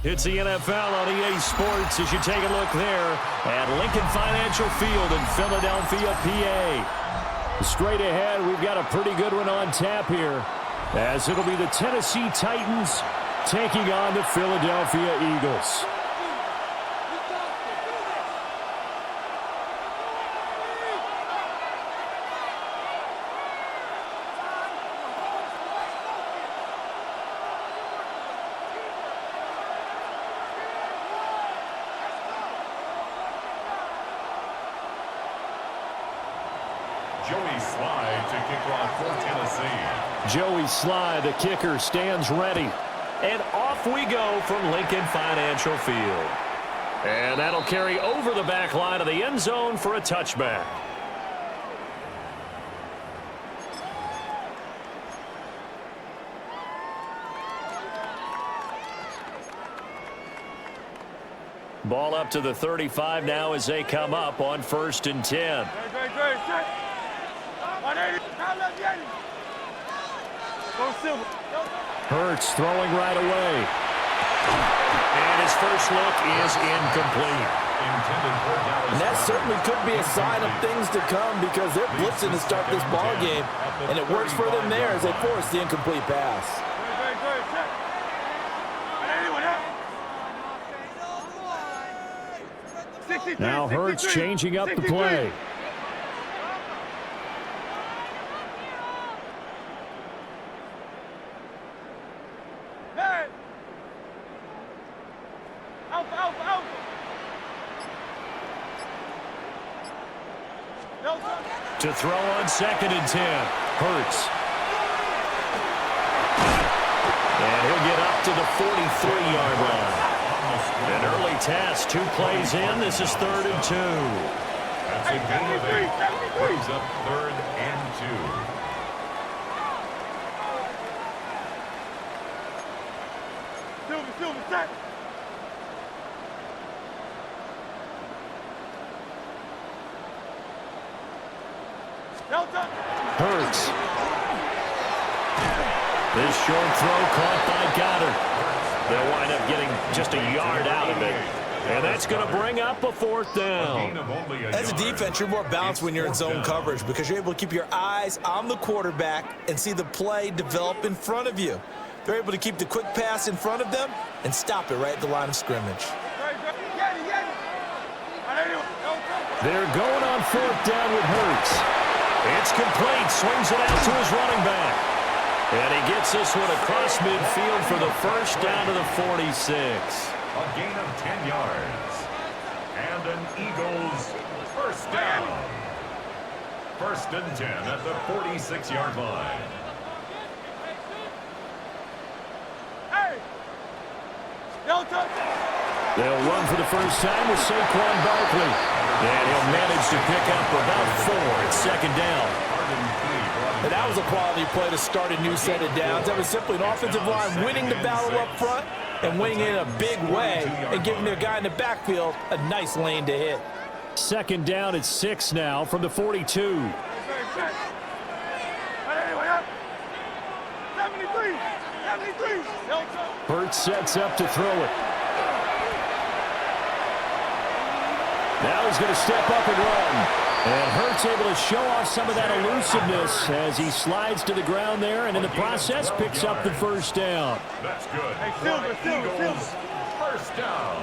It's the NFL on EA Sports as you take a look there at Lincoln Financial Field in Philadelphia, PA. Straight ahead, we've got a pretty good one on tap here, as it'll be the Tennessee Titans taking on the Philadelphia Eagles. Joey Slye to kick off for Tennessee. Joey Slye, the kicker, stands ready. And off we go from Lincoln Financial Field. And that'll carry over the back line of the end zone for a touchback. Ball up to the 35 now as they come up on 1st and 10. Hurts throwing right away. And his first look is incomplete. And that certainly could be a sign of things to come because they're blitzing to start this ball game, and it works for them there as they force the incomplete pass. Now Hurts changing up the play. To throw on 2nd and 10. Hurts. And he'll get up to the 43-yard line. An early task, 2 plays in. This is 3rd and 2. That's a gain of 8. Brings up 3rd and 2. Hurts. This short throw caught by Goddard. They'll wind up getting just a yard out of it. And that's going to bring up a 4th down. As a defense, you're more balanced when you're in zone coverage because you're able to keep your eyes on the quarterback and see the play develop in front of you. They're able to keep the quick pass in front of them and stop it right at the line of scrimmage. They're going on 4th down with Hurts. It's complete. Swings it out to his running back. And he gets this one across midfield for the first down to the 46. A gain of 10 yards. And an Eagles first down. 1st and 10 at the 46-yard line. They'll run for the first time with Saquon Barkley. And he'll manage to pick up about 4 at 2nd down. And that was a quality play to start a new set of downs. That was simply an offensive line winning the battle up front and winning in a big way and giving their guy in the backfield a nice lane to hit. 2nd down at 6 now from the 42. Hurts sets up to throw it. Now he's going to step up and run. And Hurts able to show off some of that elusiveness as he slides to the ground there and in the process picks up the first down. That's good. Eagles first down.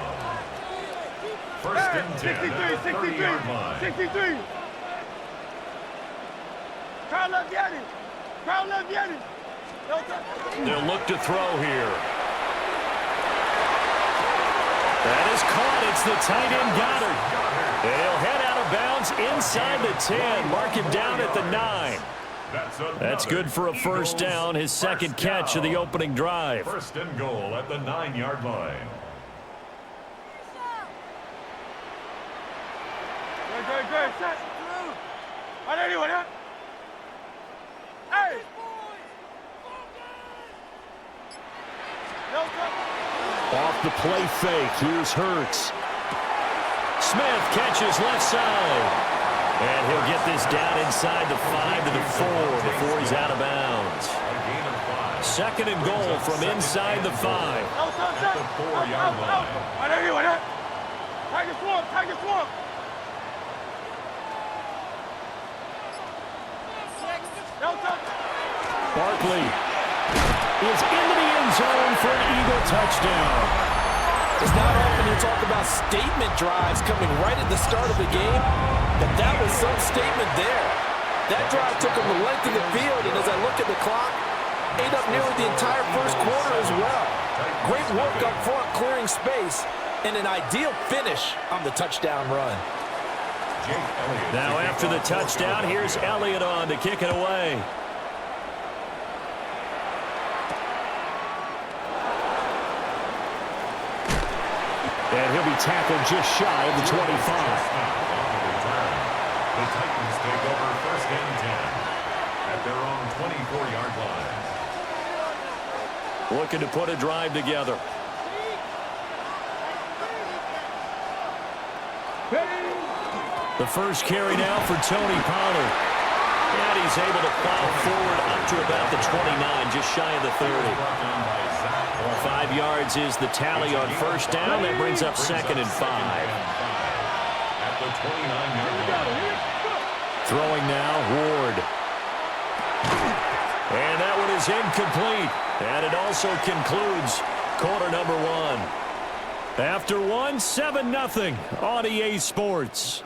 1st and 10 at the 30-yard line. 63. They'll look to throw here. That is caught. It's the tight end Goddard. And he'll head out of bounds inside the 10. Mark him down at the 9. That's good for a first down, his second catch of the opening drive. 1st and goal at the 9-yard line. Off the play fake, here's Hurts. Smith catches left side. And he'll get this down inside the 5 to the 4 before he's out of bounds. 2nd and goal from inside the 5. 4-yard line. Barkley is into the end zone for an Eagle touchdown. It's not often you talk about statement drives coming right at the start of the game, but that was some statement there. That drive took them the length of the field, and as I look at the clock, ate up nearly the entire first quarter as well. Great work up front clearing space, and an ideal finish on the touchdown run. Now after the touchdown, here's Elliott on to kick it away. And he'll be tackled just shy of the 25. The Titans take over 1st and 10 at their own 24-yard line. Looking to put a drive together. The first carry now for Tony Pollard. And he's able to plow forward up to about the 29, just shy of the 30. 5 yards is the tally on first down. That brings up 2nd and 5. At the 29-yard line. Throwing now, Ward. And that one is incomplete. And it also concludes quarter number 1. After one, 7-0 on EA Sports.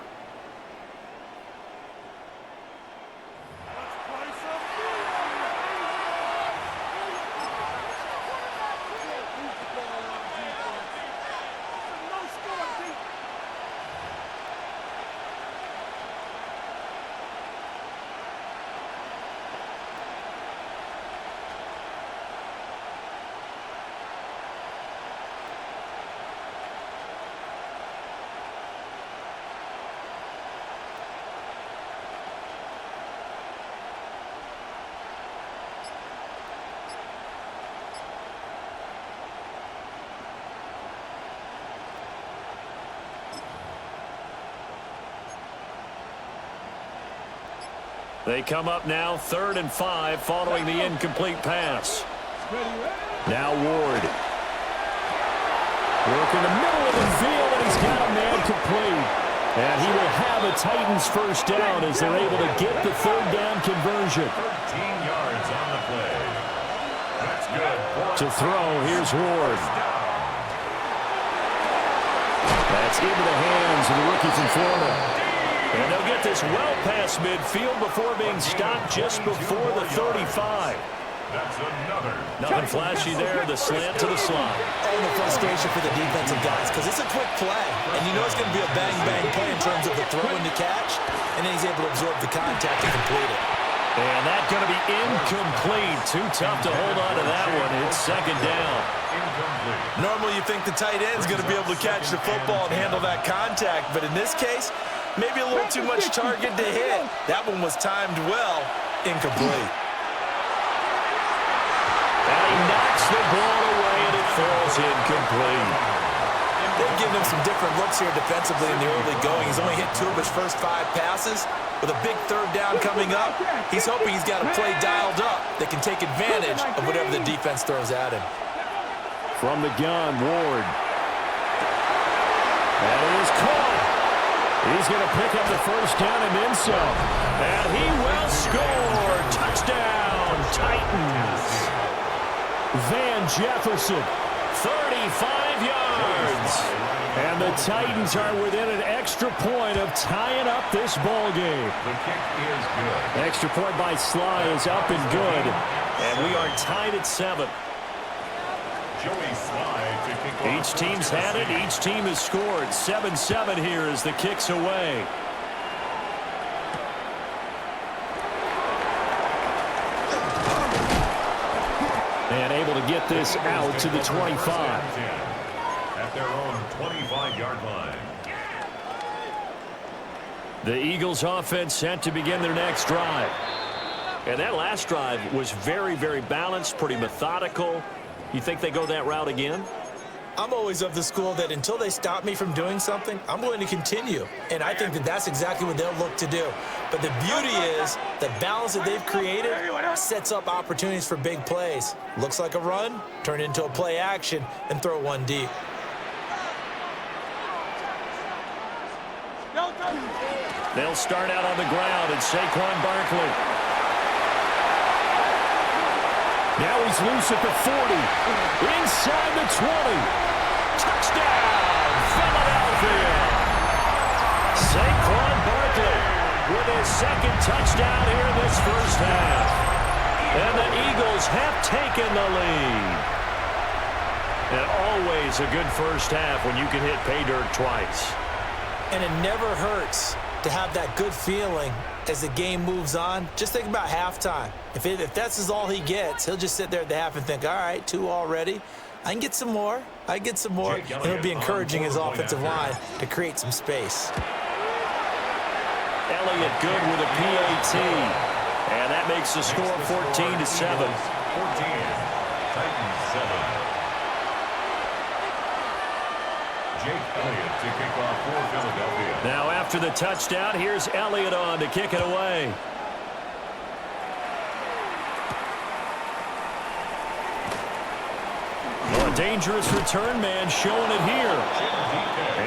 They come up now 3rd and 5 following the incomplete pass. Now Ward. Work in the middle of the field, and he's got a man complete. And he will have a Titans first down as they're able to get the 3rd down conversion. 13 yards on the play. That's good. To throw, here's Ward. That's into the hands of the rookie from Florida. And they'll get this well past midfield before being stopped just before the 35. That's another. Nothing flashy there. The slant to the slot. And the frustration for the defensive guys, because it's a quick play. And you know it's going to be a bang-bang play in terms of the throw and the catch. And then he's able to absorb the contact and complete it. And that's going to be incomplete. Too tough to hold on to that one. It's 2nd down. Incomplete. Normally you think the tight end's going to be able to catch the football and handle that contact. But in this case, maybe a little too much target to hit. That one was timed well. Incomplete. And he knocks the ball away, and it falls incomplete. They've given him some different looks here defensively in the early going. He's only hit 2 of his first 5 passes. With a big 3rd down coming up, he's hoping he's got a play dialed up that can take advantage of whatever the defense throws at him. From the gun, Ward. And it is caught. He's going to pick up the first down and then some. And he will score. Touchdown, Titans. Van Jefferson, 35 yards. And the Titans are within an extra point of tying up this ball game. The kick is good. Extra point by Sly is up and good. And we are tied at 7. Joey Sly to kick off. Each team's had it. Each team has scored. 7-7 here as the kick's away. And able to get this out to the 25. At their own 25-yard line. The Eagles offense set to begin their next drive. And that last drive was very, very balanced, pretty methodical. You think they go that route again? I'm always of the school that until they stop me from doing something, I'm going to continue. And I think that that's exactly what they'll look to do. But the beauty is the balance that they've created sets up opportunities for big plays. Looks like a run, turn it into a play action, and throw one deep. They'll start out on the ground, and Saquon Barkley. Now he's loose at the 40. Inside the 20. Touchdown, Philadelphia. Saquon Barkley with his second touchdown here in this first half. And the Eagles have taken the lead. And always a good first half when you can hit pay dirt twice. And it never hurts to have that good feeling as the game moves on. Just think about halftime. If that's all he gets, he'll just sit there at the half and think, all right, 2 already. I can get some more. I can get some more. And he'll be encouraging his offensive line to create some space. Elliott good with a PAT. And that makes the score 14-7. 14. Titans 7. Jake Elliott to kick off for Philadelphia. Now after the touchdown, here's Elliott on to kick it away. Oh, a dangerous return man showing it here.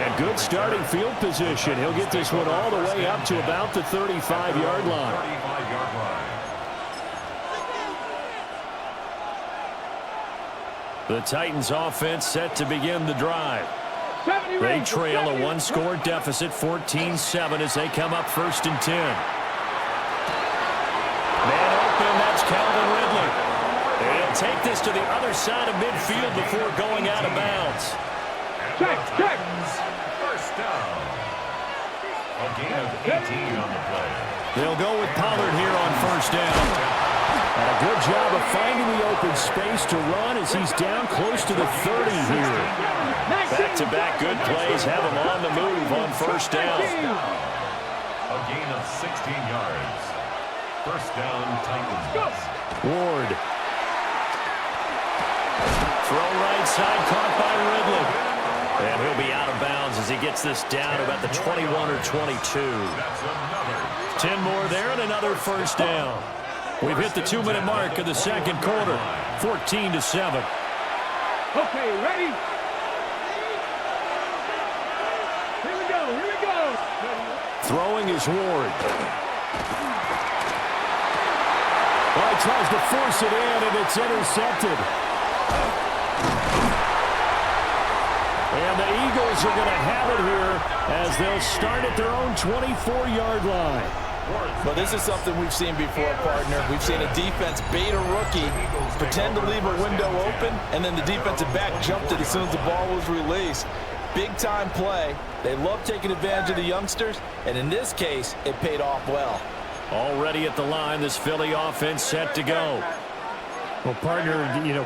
And good starting field position. He'll get this one all the way up to about the 35-yard line. 35-yard line. The Titans offense set to begin the drive. They trail a one-score deficit, 14-7, as they come up 1st and 10. Man open, that's Calvin Ridley. They'll take this to the other side of midfield before going out of bounds. Check. First down. A gain of 18 on the play. They'll go with Pollard here on 1st down. And a good job of finding the open space to run as he's down close to the 30 here. Back-to-back good plays have him on the move on 1st down. A gain of 16 yards. 1st down, Titans. Ward. Throw right side, caught by Ridley. And he'll be out of bounds as he gets this down about the 21 or 22. 10 more there and another 1st down. We've hit the 2-minute mark of the second quarter. 14-7. Okay, ready? Here we go. Throwing is Ward. Well, he tries to force it in, and it's intercepted. And the Eagles are going to have it here as they'll start at their own 24-yard line. Well, this is something we've seen before, partner. We've seen a defense bait a rookie, pretend to leave a window open, and then the defensive back jumped it as soon as the ball was released. Big-time play. They love taking advantage of the youngsters, and in this case, it paid off well. Already at the line, this Philly offense set to go. Well, partner,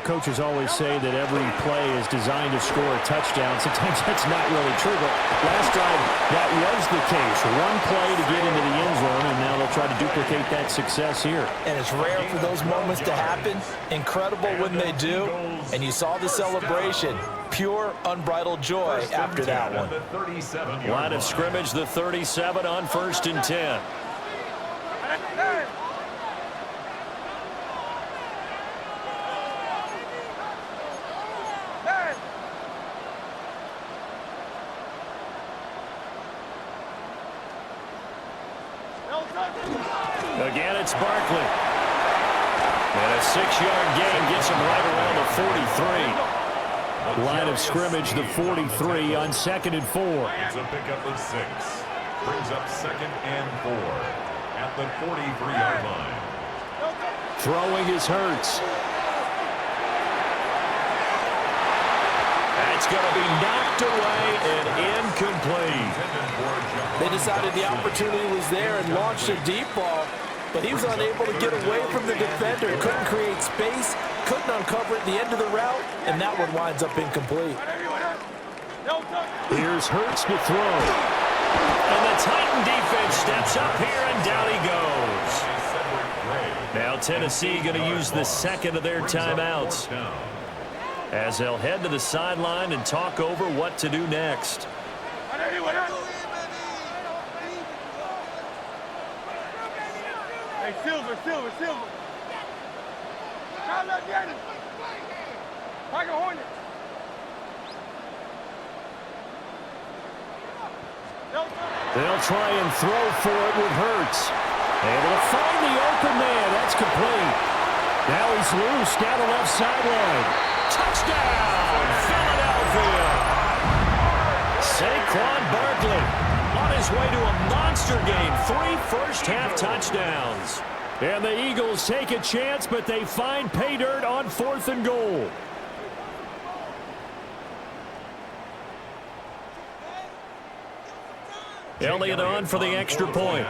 coaches always say that every play is designed to score a touchdown. Sometimes that's not really true, but last drive, that was the case. One play to get into the end zone, and now they'll try to duplicate that success here. And it's rare for those moments to happen. Incredible when they do. And you saw the celebration. Pure, unbridled joy after that one. Line of scrimmage, the 37 on 1st and 10. Again, it's Barkley. And a 6-yard gain gets him right around the 43. Line of scrimmage, the 43 on 2nd and 4. It's a pickup of 6. Brings up 2nd and 4 at the 43-yard line. Throwing is Hurts. That's going to be knocked away and incomplete. They decided the opportunity was there and launched a deep ball, but he was unable to get away from the defender. Couldn't create space, couldn't uncover at the end of the route, and that one winds up incomplete. Here's Hurts to throw. And the Titan defense steps up here, and down he goes. Now Tennessee going to use the second of their timeouts. as they'll head to the sideline and talk over what to do next. Hey, Silver. Try left Yanni. Tiger Hornet. They'll try and throw for it with Hurts. Able to find the open man. That's complete. Now he's loose down the left sideline. Touchdown, Philadelphia. Saquon Barkley on his way to a monster game. 3 first-half touchdowns. And the Eagles take a chance, but they find pay dirt on 4th and goal. Elliott on for the extra point.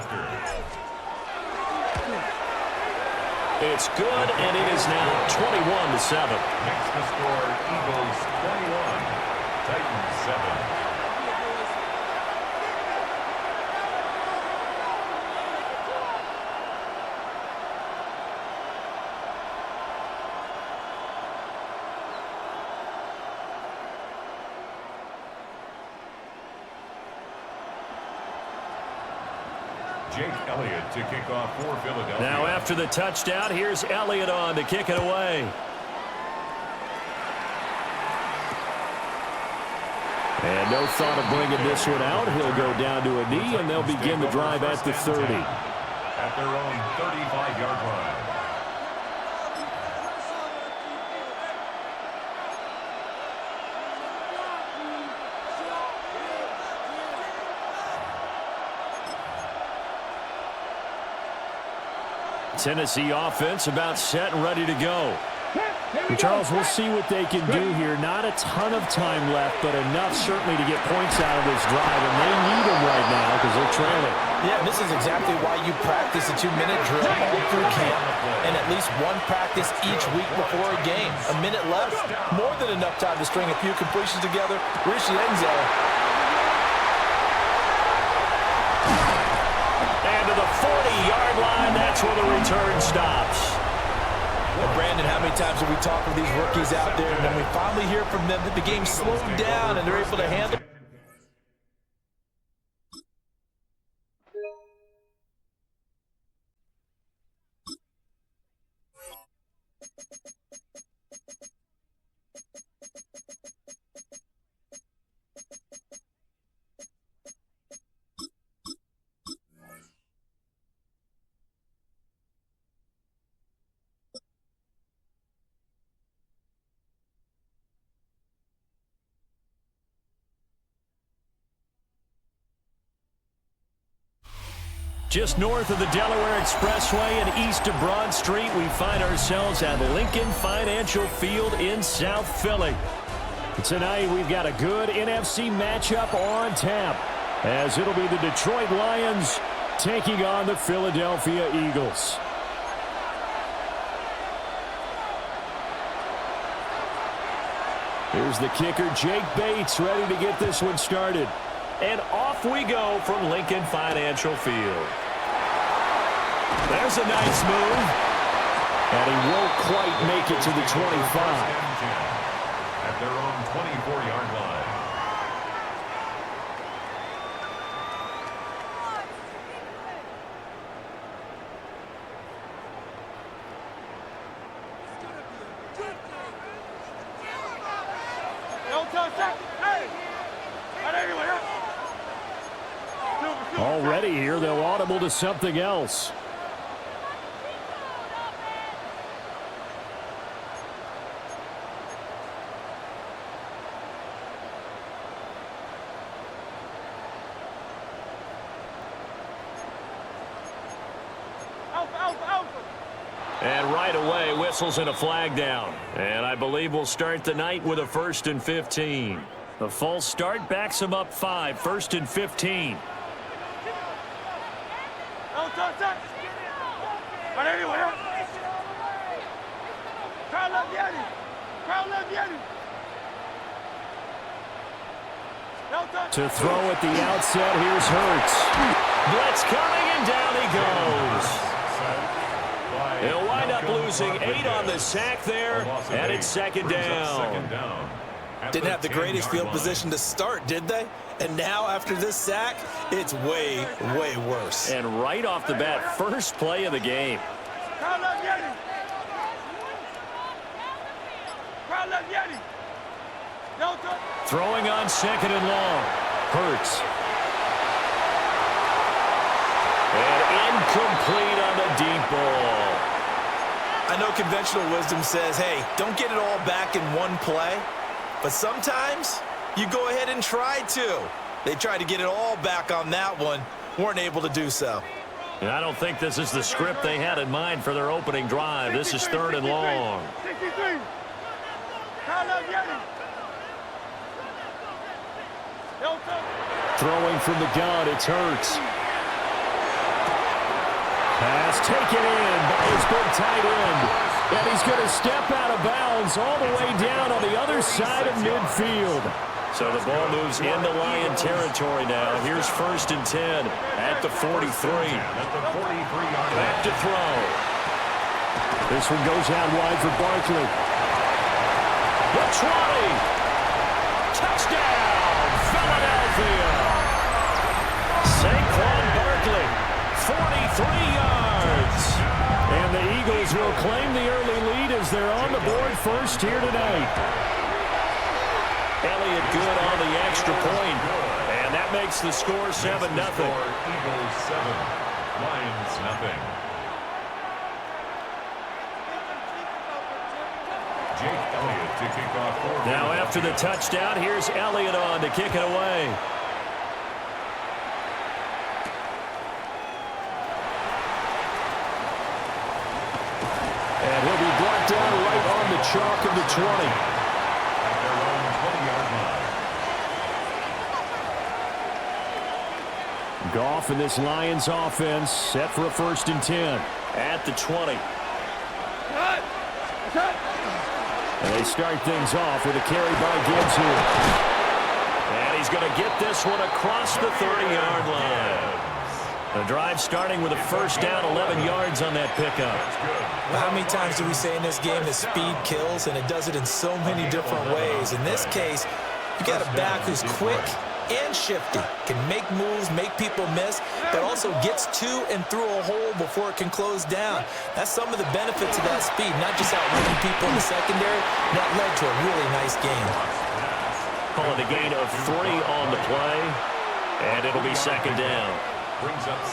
It's good, and it is now 21-7. Makes the score Eagles 21, Titans 7. Jake Elliott to kick off for Philadelphia. Now after the touchdown, here's Elliott on to kick it away. And no thought of bringing this one out. He'll go down to a knee, and they'll begin the drive at the 30. At their own 35-yard line. Tennessee offense about set and ready to go. Charles, we'll see what they can do here. Not a ton of time left, but enough certainly to get points out of this drive, and they need them right now because they're trailing. Yeah, this is exactly why you practice a 2-minute drill all through camp and at least one practice each week before a game. A minute left, more than enough time to string a few completions together, reach the end zone. And to the 40-yard line, that's where the return stops. Well, Brandon, how many times have we talked with these rookies out there, and then we finally hear from them that the game slowed down and they're able to handle it? Just north of the Delaware Expressway and east of Broad Street, we find ourselves at Lincoln Financial Field in South Philly. Tonight, we've got a good NFC matchup on tap, as it'll be the Detroit Lions taking on the Philadelphia Eagles. Here's the kicker, Jake Bates, ready to get this one started. And off we go from Lincoln Financial Field. There's a nice move. And he won't quite make it to the 25. At their own 24-yard line. Already here, they'll audible to something else. And right away, whistles and a flag down. And I believe we'll start the night with a 1st and 15. The false start backs him up 5, 1st and 15. To throw at the outset, here's Hurts. Blitz coming, and down he goes. By They'll wind up losing 8 on the sack there, and it's second down. Didn't have the greatest field position to start, did they? And now, after this sack, it's way, way worse. And right off the bat, first play of the game. Crowd love Yeti. Crowd love Yeti. No touch. Throwing on second and long. Hurts. And incomplete on the deep ball. I know conventional wisdom says, hey, don't get it all back in one play. But sometimes you go ahead and try to. They tried to get it all back on that one. Weren't able to do so. And I don't think this is the script they had in mind for their opening drive. This is third and long. 63. Crowd love Yeti. No touch. Throwing from the gun, it's Hurts. Pass taken in by his big tight end. And he's going to step out of bounds all the way down on the other side of midfield. So the ball moves into Lion territory now. Here's first and 10 at the 43. Back to throw. This one goes out wide for Barkley. The 20. Touchdown, Philadelphia. Saquon Barkley, 43 yards. And the Eagles will claim the early lead as they're on the board first here tonight. Elliott good on the extra point, and that makes the score 7-0. Eagles 7, Lions nothing. Jake Elliott to kick off for Now after the touchdown, here's Elliott on to kick it away. And he'll be brought down right on the chalk of the 20. At their own 20-yard line. Goff and this Lions offense set for a first and 10 at the 20. Cut. Cut. And they start things off with a carry by Gibbs here. And he's going to get this one across the 30-yard line. The drive starting with a first down, 11 yards on that pickup. Well, how many times do we say in this game that speed kills, and it does it in so many different ways? In this case, you got a back who's quick and shifty, can make moves, make people miss, but also gets to and through a hole before it can close down. That's some of the benefits of that speed, not just outrunning people in the secondary. That led to a really nice game. Call it a gain of 3 on the play, and it'll be second down.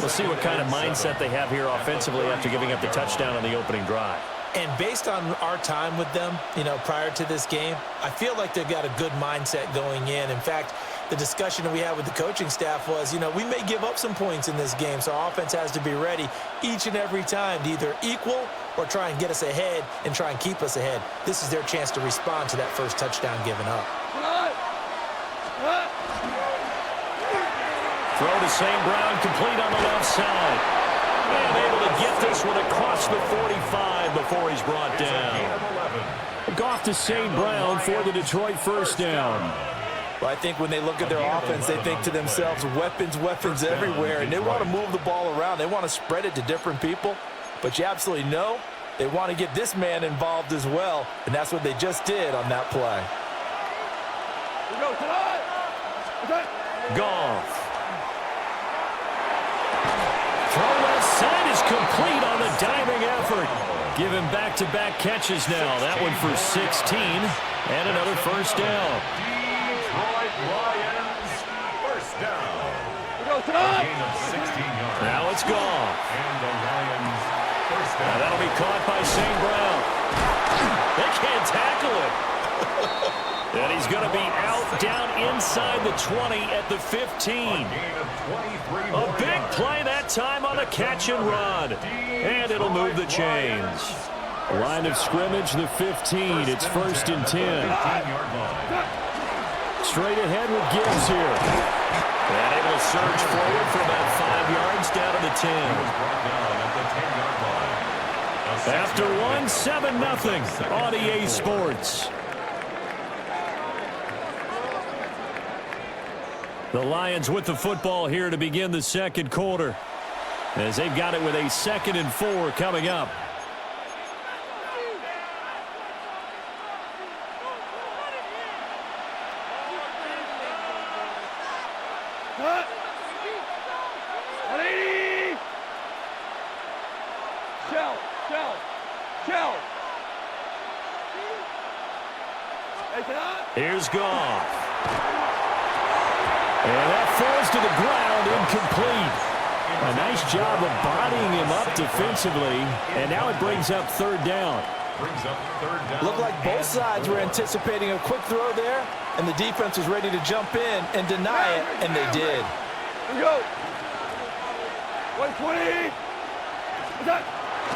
We'll see what kind of mindset they have here offensively after giving up the touchdown on the opening drive. And based on our time with them, prior to this game, I feel like they've got a good mindset going in. In fact, the discussion that we had with the coaching staff was, we may give up some points in this game, so our offense has to be ready each and every time to either equal or try and get us ahead and try and keep us ahead. This is their chance to respond to that first touchdown given up. Throw to St. Brown, complete on the left side. And able to get this one across the 45 before he's brought down. Goff to St. Brown for the Detroit first down. Well, I think when they look at their offense, they think to themselves, weapons, weapons everywhere, and they want to move the ball around. They want to spread it to different people, but you absolutely know they want to get this man involved as well, and that's what they just did on that play. Goff. Throw left side is complete on the diving effort. Giving back-to-back catches now. That one for 16, and another first down. Detroit Lions, first down. Gain of 16 yards. Now it's gone. And the Lions, first down. Now that'll be caught by St. Brown. They can't tackle it. And he's going to be out down inside the 20 at the 15. A big play that time on the catch and run. And it'll move the chains. Line of scrimmage, the 15. It's first and 10. Straight ahead with Gibbs here. And able to surge forward for about 5 yards down to the 10. After one, 7-0 on EA Sports. The Lions with the football here to begin the second quarter, as they've got it with a 2nd and 4 coming up. Cut. 180. Shell. Here's Goff. And that falls to the ground, incomplete. A nice job of bodying him up defensively, and now it brings up third down. Looked like both sides were anticipating a quick throw there, and the defense was ready to jump in and deny it, and they did. Here we go. 120.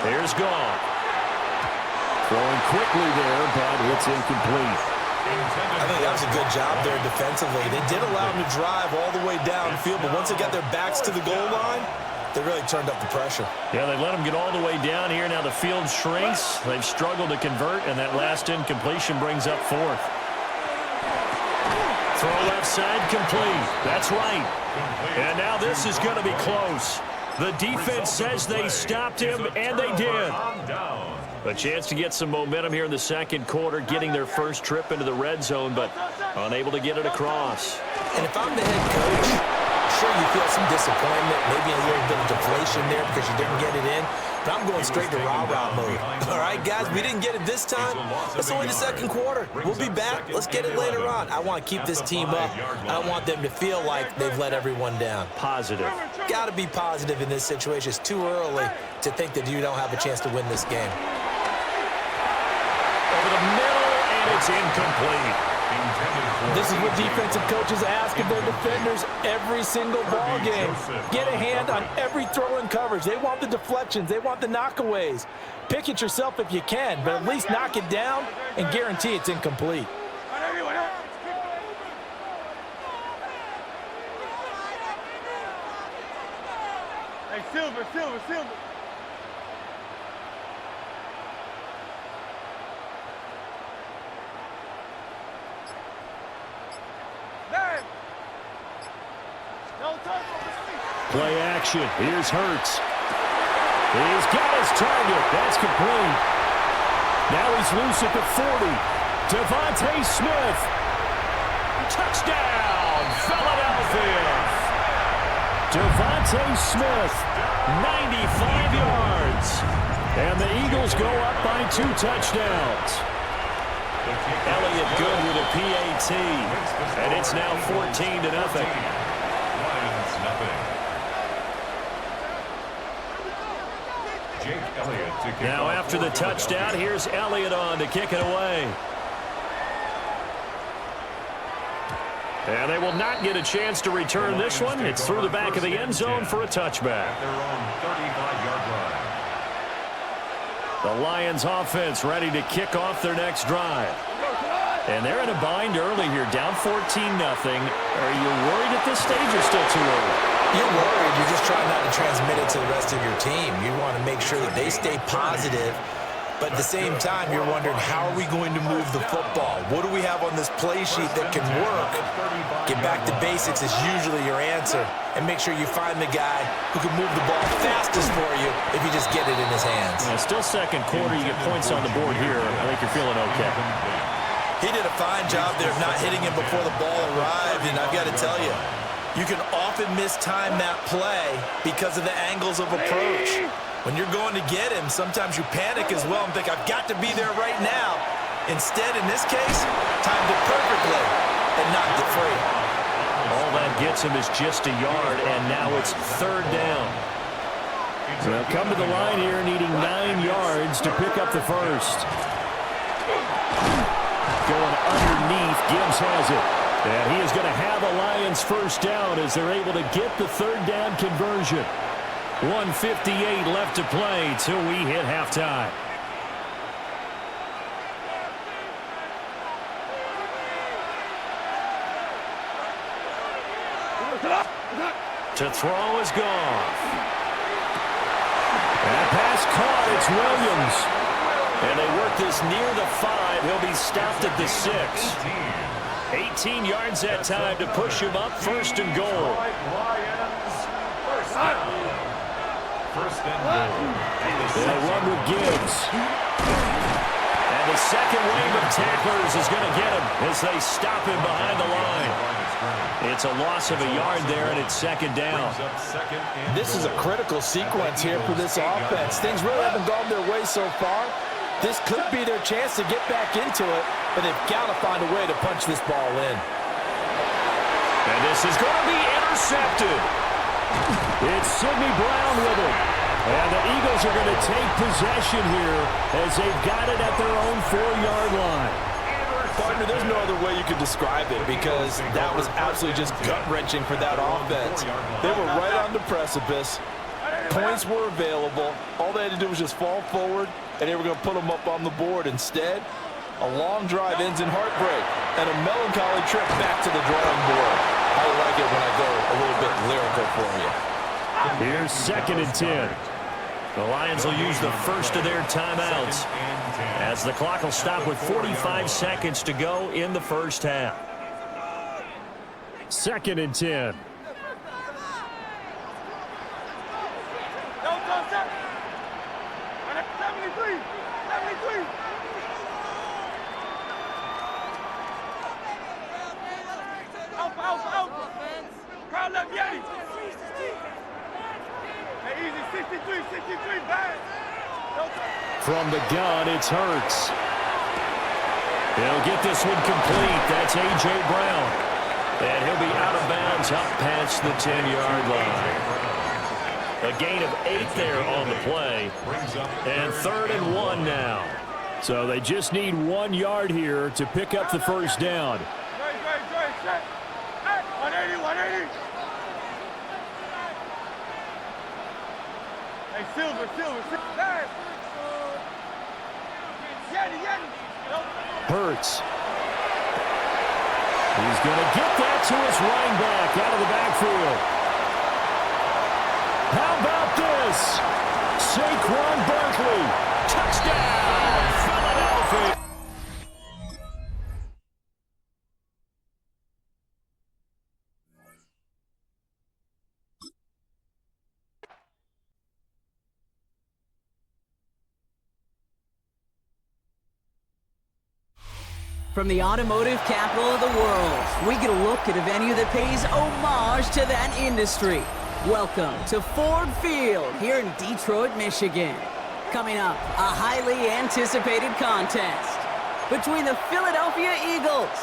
Here's Goff. Throwing quickly there, but it's incomplete. I think that was a good job there defensively. They did allow them to drive all the way downfield, but once they got their backs to the goal line, they really turned up the pressure. Yeah, they let them get all the way down here. Now the field shrinks. They've struggled to convert, and that last incompletion brings up fourth. Throw left side complete. That's right. And now this is going to be close. The defense says they stopped him, and they did. A chance to get some momentum here in the second quarter, getting their first trip into the red zone, but unable to get it across. And if I'm the head coach, sure you feel some disappointment, maybe a little bit of deflation there because you didn't get it in, but I'm going straight to rah-rah mode. All right, guys, we didn't get it this time. It's only the second quarter. We'll be back. Let's get it later on. I want to keep this team up. I don't want them to feel like they've let everyone down. Positive. Got to be positive in this situation. It's too early to think that you don't have a chance to win this game. Over the middle, and it's incomplete. This is what defensive coaches ask of their defenders every single ball game. Get a hand on every throw in coverage. They want the deflections. They want the knockaways. Pick it yourself if you can, but at least knock it down and guarantee it's incomplete. Hey, Silver. Play action. Here's Hurts. He's got his target. That's complete. Now he's loose at the 40. Devontae Smith. Touchdown, Philadelphia. Devontae Smith, 95 yards. And the Eagles go up by 2 touchdowns. Elliott good with a PAT. And it's now 14-0. Now after the touchdown, here's Elliott on to kick it away. And they will not get a chance to return this one. It's through the back of the end zone for a touchback. The Lions offense ready to kick off their next drive. And they're in a bind early here, down 14-0. Are you worried at this stage or still too early? You're worried. You're just trying not to transmit it to the rest of your team. You want to make sure that they stay positive, but at the same time, you're wondering, how are we going to move the football? What do we have on this play sheet that can work? Get back to basics is usually your answer, and make sure you find the guy who can move the ball fastest for you if you just get it in his hands. Yeah, still second quarter. You get points on the board here. I think you're feeling okay. He did a fine job there of not hitting him before the ball arrived, and I've got to tell you, you can often mistime that play because of the angles of approach. When you're going to get him, sometimes you panic as well and think, I've got to be there right now. Instead, in this case, timed it perfectly and knocked it free. All that gets him is just a yard, and now it's third down. They'll come to the line here needing 9 yards to pick up the first. Going underneath, Gibbs has it. And he is going to have a Lions first down as they're able to get the third down conversion. 1:58 left to play till we hit halftime. To throw is Goff. That pass caught. It's Williams. And they work this near the 5. He'll be stopped at the 6. 18 yards that time to push him up, first and goal. First and goal. They run with Gibbs. And the second wave of tacklers is going to get him as they stop him behind the line. It's That's a loss of a yard there, and it's second down. This is a critical sequence here for this offense. Things really haven't gone their way so far. This could be their chance to get back into it, but they've got to find a way to punch this ball in. And this is going to be intercepted. It's Sidney Brown with it. And the Eagles are going to take possession here as they've got it at their own 4-yard line. Partner, there's no other way you could describe it because that was absolutely just gut-wrenching for that offense. They were right on the precipice. Points were available. All they had to do was just fall forward, and they were going to put them up on the board. Instead, a long drive ends in heartbreak and a melancholy trip back to the drawing board. I like it when I go a little bit lyrical for you. Here's second and 10. The Lions will use the first of their timeouts as the clock will stop with 45 seconds to go in the first half. Second and 10. From the gun, it's Hurts. He'll get this one complete. That's A.J. Brown. And he'll be out of bounds up past the 10-yard line. A gain of 8 there on the play. And 3rd and 1 now. So they just need 1 yard here to pick up the first down. 180. Hey, Silver. Hurts. He's going to get that to his running back out of the backfield. How about this? Saquon Barkley. Touchdown, Philadelphia. From the automotive capital of the world, we get a look at a venue that pays homage to that industry. Welcome to Ford Field here in Detroit, Michigan. Coming up, a highly anticipated contest between the Philadelphia Eagles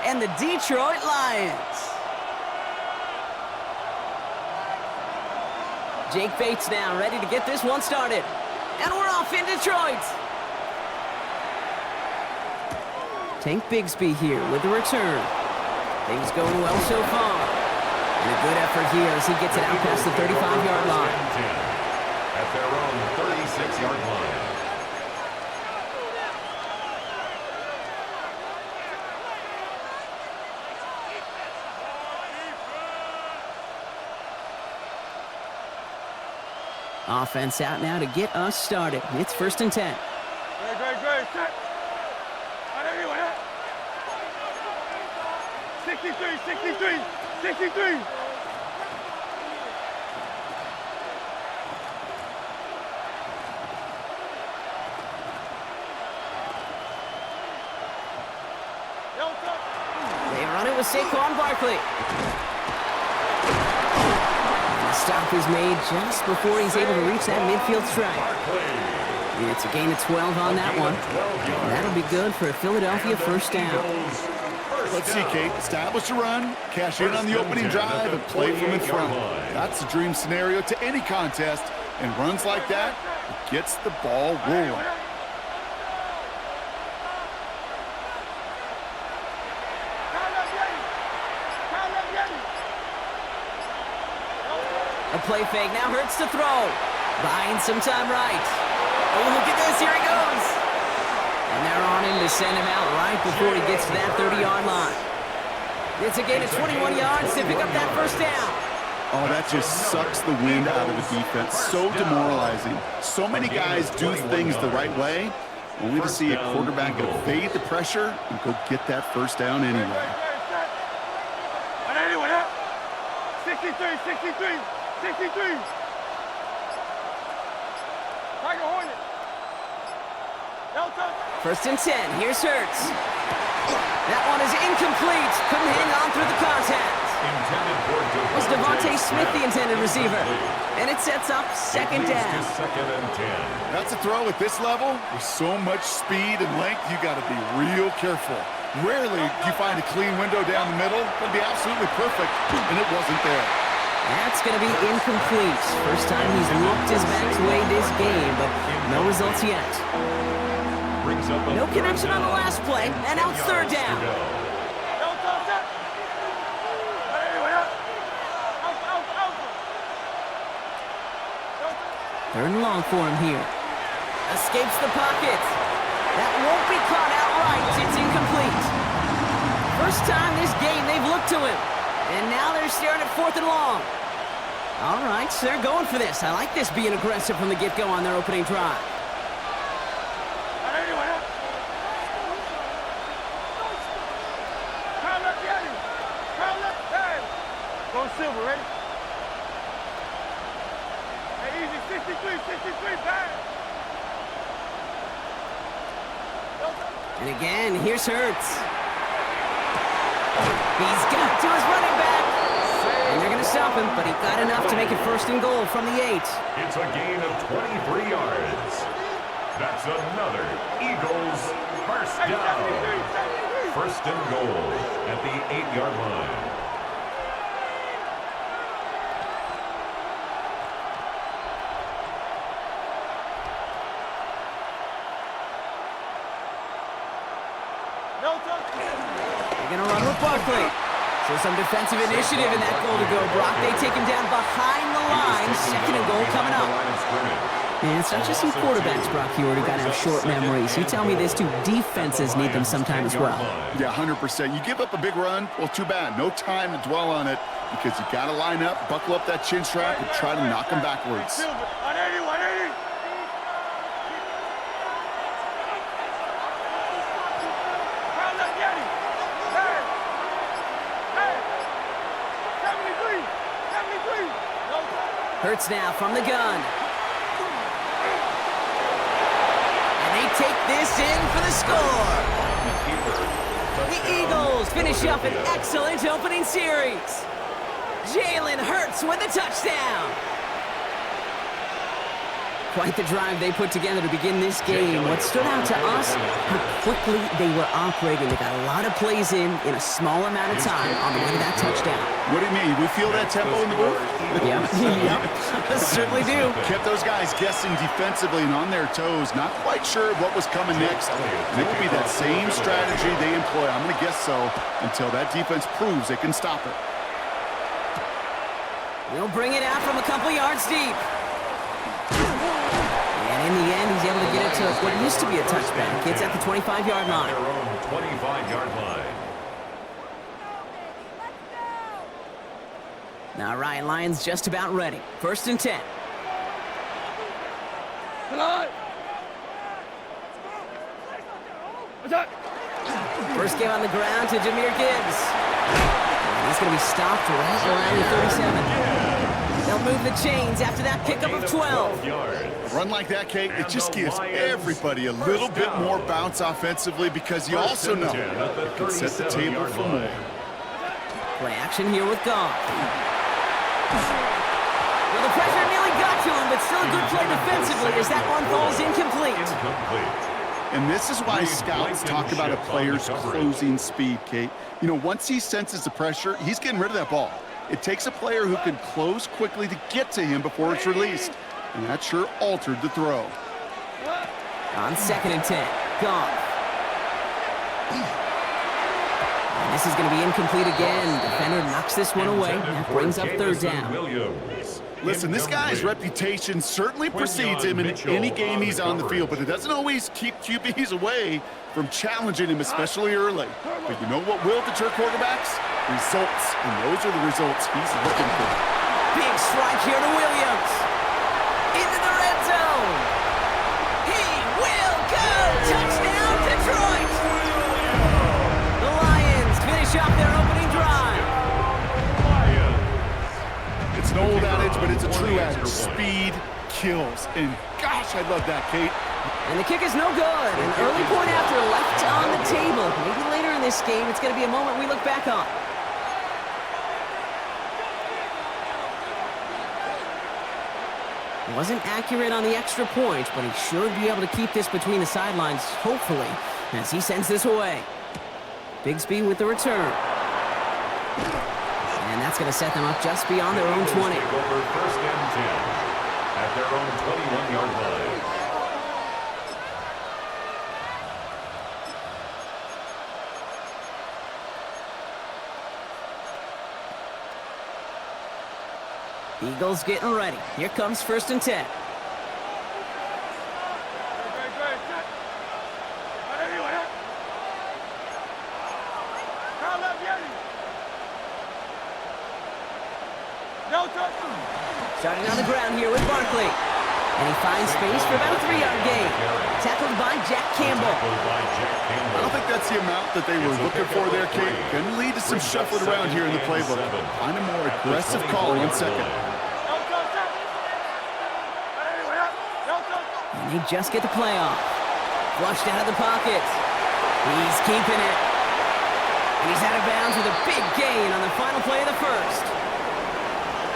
and the Detroit Lions. Jake Bates now ready to get this one started. And we're off in Detroit. Tank Bigsby here with the return. Things going well so far. And a good effort here as he gets it out past the 35-yard line. At their own 36-yard line. Offense out now to get us started. It's 1st and 10. Great. Set. 63. They run it with Saquon Barkley. And the stop is made just before he's able to reach that midfield strike. And it's a gain of 12 on that one. And that'll be good for a Philadelphia first down. Let's see, Kate. Establish a run, cash in on the opening drive, and play from in front. That's the dream scenario to any contest, and runs like that, it gets the ball rolling. A play fake now Hurts to throw. Buying some time right. Oh, look at this. Here he goes. And they're on him to send him out right before he gets to that 30-yard line. It's a gain of 21 yards to pick up that first down. Oh, that just sucks the wind out of the defense. So demoralizing. So many guys do things the right way, only to see a quarterback evade the pressure and go get that first down anyway. 63. Tiger Hornet. 1st and 10. Here's Hurts. That one is incomplete. Couldn't hang on through the contact. Smith the intended receiver. And it sets up second down. Second and 10. That's a throw at this level. With so much speed and length, you got to be real careful. Rarely do you find a clean window down the middle. It'll be absolutely perfect, and it wasn't there. That's going to be incomplete. First time he's looked his best way this game, but no results yet. No connection on the last play, and now it's third down. Third and long for him here. Escapes the pocket. That won't be caught outright. It's incomplete. First time this game they've looked to him. And now they're staring at fourth and long. All right, so they're going for this. I like this being aggressive from the get-go on their opening drive. Go Silver, ready? Hey, easy, 63, back. And again, here's Hurts. He's got to his running back. And they're going to stop him, but he got enough to make it first and goal from the 8. It's a gain of 23 yards. That's another Eagles first down. First and goal at the 8-yard line. They're going to run with Barkley. So some defensive initiative in that goal to go. Brock, they take him down behind the line. Second and goal coming up. And it's not just some quarterbacks, Brock. You already got to have short memories. You tell me this too, defenses need them sometime as well. Yeah, 100%. You give up a big run, well, too bad. No time to dwell on it because you got to line up, buckle up that chin strap, and try to knock them backwards. 180. Hurts now from the gun. And they take this in for the score. The Eagles finish up an excellent opening series. Jalen Hurts with a touchdown. Quite the drive they put together to begin this game. What stood out to us, how quickly they were operating. They got a lot of plays in a small amount of time on the way to that touchdown. What do you mean? We feel that tempo in the booth? Yep, certainly do. Kept those guys guessing defensively and on their toes, not quite sure of what was coming next. And it will be that same strategy they employ, I'm going to guess so, until that defense proves they can stop it. They'll bring it out from a couple yards deep. And in the end, he's able to get it to what used to be a touchback. It's at the 25-yard line. Their own 25-yard line. Now, Ryan, Lions just about ready. First and 10. First game on the ground to Jahmyr Gibbs. And he's going to be stopped right around the 37. They'll move the chains after that pickup of 12. A run like that, Kate, it just gives everybody a little bit more bounce offensively because you also know it can set the table for more. Play action here with Goff. Well, the pressure nearly got to him, but still a good play defensively as that one falls incomplete. And this is why scouts talk about a player's closing speed, Kate. You know, once he senses the pressure, he's getting rid of that ball. It takes a player who can close quickly to get to him before it's released. And that sure altered the throw. On second and 10, Goff. And this is going to be incomplete again. Defender knocks this one away. That brings up third down. Listen, this guy's reputation certainly precedes him in any game he's on the field, but it doesn't always keep QBs away from challenging him, especially early. But you know what will deter quarterbacks? Results, and those are the results he's looking for. Big strike here to Williams. Into the red zone. He will go. Touchdown, Detroit. The Lions finish off their opening drive. It's an old adage, but it's a true adage. Speed kills. And gosh, I love that, Kate. And the kick is no good. An early point after left on the table. Maybe later in this game, it's going to be a moment we look back on. Wasn't accurate on the extra point, but he should be able to keep this between the sidelines, hopefully, as he sends this away. Bigsby with the return. And that's going to set them up just beyond their own 20. Take over first and 10 at their own 21-yard line. Eagles getting ready. Here comes first and 10. Starting on the ground here with Barkley. And he finds space for about a 3-yard gain. Tackled by Jack Campbell. I don't think that's the amount that they were looking for there, Kate. Going to lead to some shuffling around here in the playbook. Find a more aggressive call in second. And they just get the play off. Flushed out of the pocket. He's keeping it. And he's out of bounds with a big gain on the final play of the first.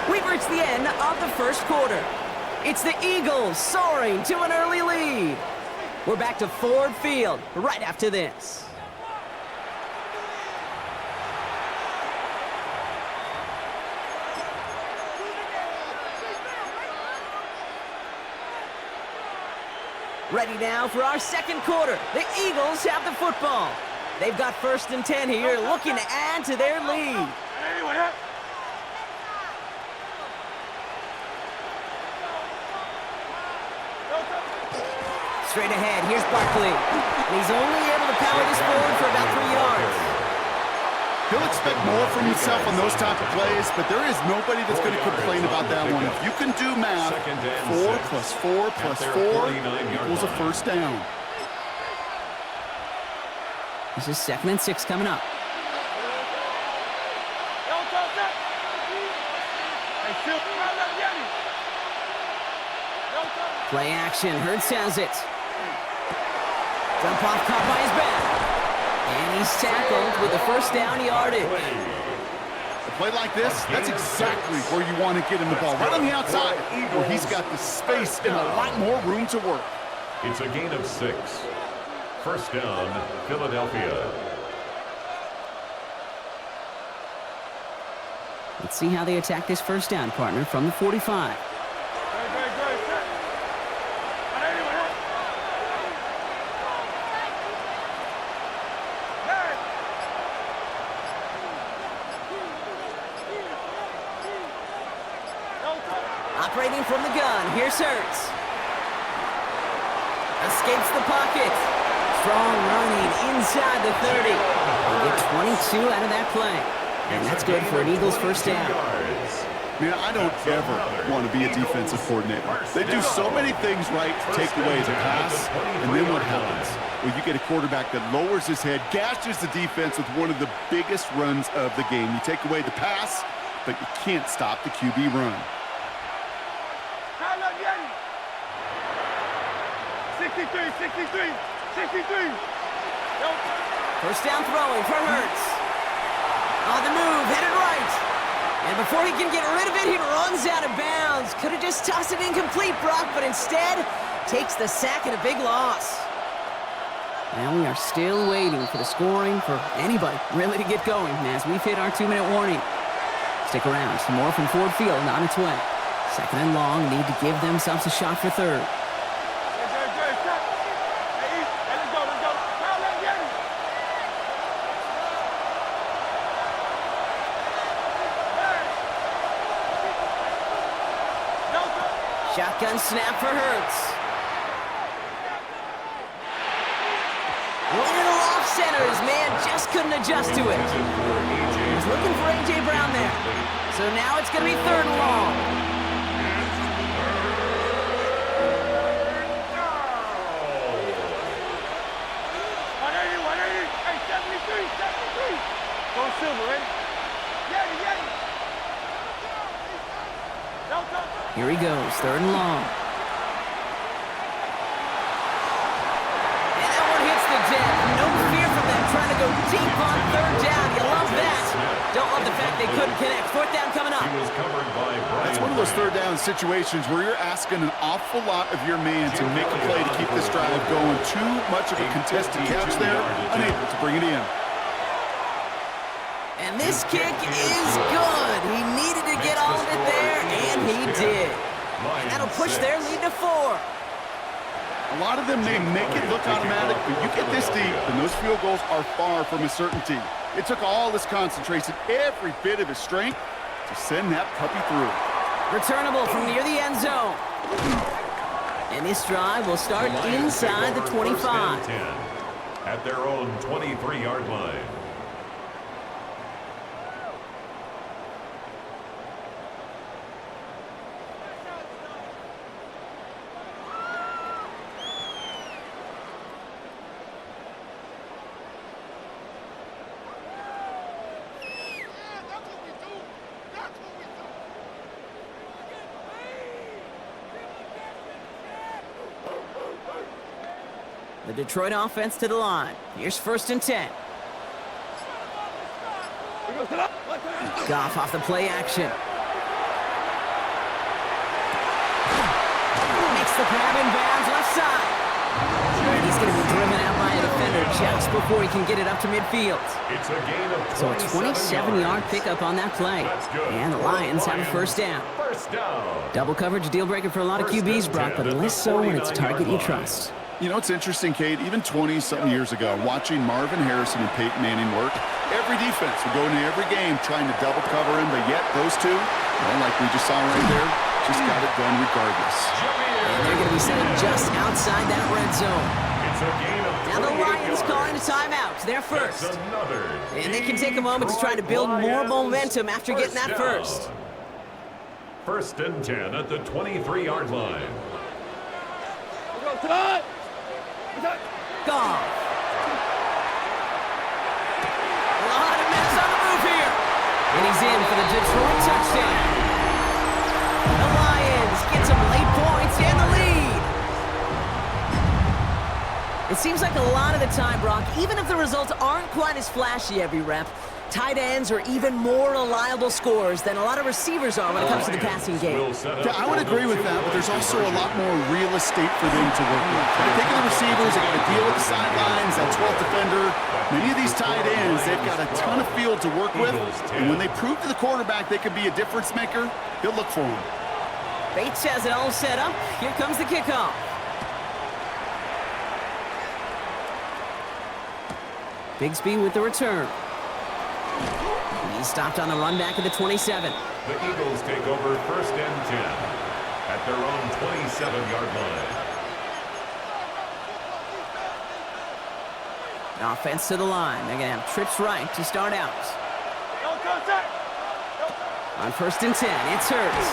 We've reached the end of the first quarter. It's the Eagles soaring to an early lead. We're back to Ford Field right after this. Ready now for our second quarter. The Eagles have the football. They've got first and 10 here, looking to add to their lead. Straight ahead, here's Barkley. And he's only able to power this forward for about 3 yards. He'll expect more from himself on those type of plays, but there is nobody that's going to complain about that one. If you can do math, 4 plus 4 plus 4 equals a first down. This is 2nd and 6 coming up. Play action, Hurts has it. Jump off caught by his back. And he's tackled with the first down yardage. A play like this, that's exactly where you want to get him the ball. Right on the outside, where he's got the space and a lot more room to work. It's a gain of 6. First down, Philadelphia. Let's see how they attack this first down, partner, from the 45. Operating from the gun, here's Hurts. Escapes the pocket. Strong running inside the 30. We'll get 22 out of that play. And that's good for an Eagles first down. Man, I don't ever want to be a defensive coordinator. They do so many things right to take away the pass, and then what happens? Well, you get a quarterback that lowers his head, gashes the defense with one of the biggest runs of the game. You take away the pass, but you can't stop the QB run. 63. First down throwing for Hurts. On the move, headed right. And before he can get rid of it, he runs out of bounds. Could have just tossed it incomplete, Brock, but instead takes the sack and a big loss. And we are still waiting for the scoring for anybody really to get going as we've hit our 2-minute warning. Stick around, some more from Ford Field on its way. 2nd and long, need to give themselves a shot for 3rd. Shotgun snap for Hurts. Little off center. His man just couldn't adjust to it. He's looking for A.J. Brown there. So now it's going to be 3rd and long. Go Silver, ready? Here he goes, 3rd and long. And that one hits the deck. No fear from them trying to go deep on 3rd down. You love that. Don't love the fact they couldn't connect. Fourth down coming up. He was covered by Brian. It's one of those Bryant. third down situations where you're asking an awful lot of your man to make a play to keep this drive going. Too much of a contested catch there, unable to bring it in. And this kick is good. He needed to get all of it there, and he did. And that'll push their lead to 4. A lot of them may make it look automatic, but you get this deep, and those field goals are far from a certainty. It took all his concentration, every bit of his strength, to send that puppy through. Returnable from near the end zone. And this drive will start inside the 25. 10 at their own 23-yard line. The Detroit offense to the line. Here's 1st and 10. Goff off the play action. Makes the grab in bounds left side. And he's going to be driven out by a defender just before he can get it up to midfield. It's a gain of So a 27-yard pickup on that play. And the Lions have a first down. First down. Double coverage deal breaker for a lot of QBs, Brock, but less so when it's a target you trust. You know, it's interesting, Kate, even 20-something years ago, watching Marvin Harrison and Peyton Manning work, every defense would go into every game trying to double cover him, but yet those two, well, like we just saw right there, just got it done regardless. And they're going to be set up just outside that red zone. It's a gain of Now the 28 Lions yards. calling a timeout. They're first. That's another And they can take a moment to try to build more momentum after getting that first. First and 10 at the 23-yard line. Goff. A lot of minutes on the move here. And he's in for the Detroit touchdown. The Lions get some late points and the lead. It seems like a lot of the time, Brock, even if the results aren't quite as flashy every rep, tight ends are even more reliable scorers than a lot of receivers are when it comes to the passing game. Yeah, I would agree with that, but there's also a lot more real estate for them to work with. When you think of the receivers, they got to deal with the sidelines, that 12th defender. Many of these tight ends, they've got a ton of field to work with, and when they prove to the quarterback they can be a difference maker, he'll look for them. Bates has it all set up. Here comes the kickoff. Bigsby with the return. He's stopped on the run back at the 27. The Eagles take over first and 10 at their own 27-yard line. Offense to the line. They're going to have trips right to start out. On first and 10, it's Hurts.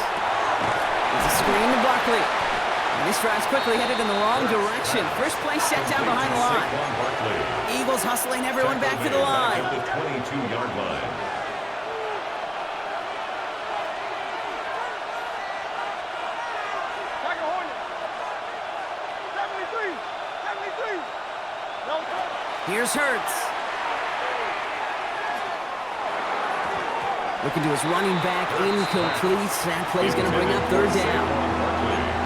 It's a screen to Barkley. And this drive's quickly headed in the wrong direction. First play set down behind the line. Eagles hustling everyone back to the line. At the 22-yard line. Here's Hurts. Looking to his running back, incomplete. That play's going to bring up third down.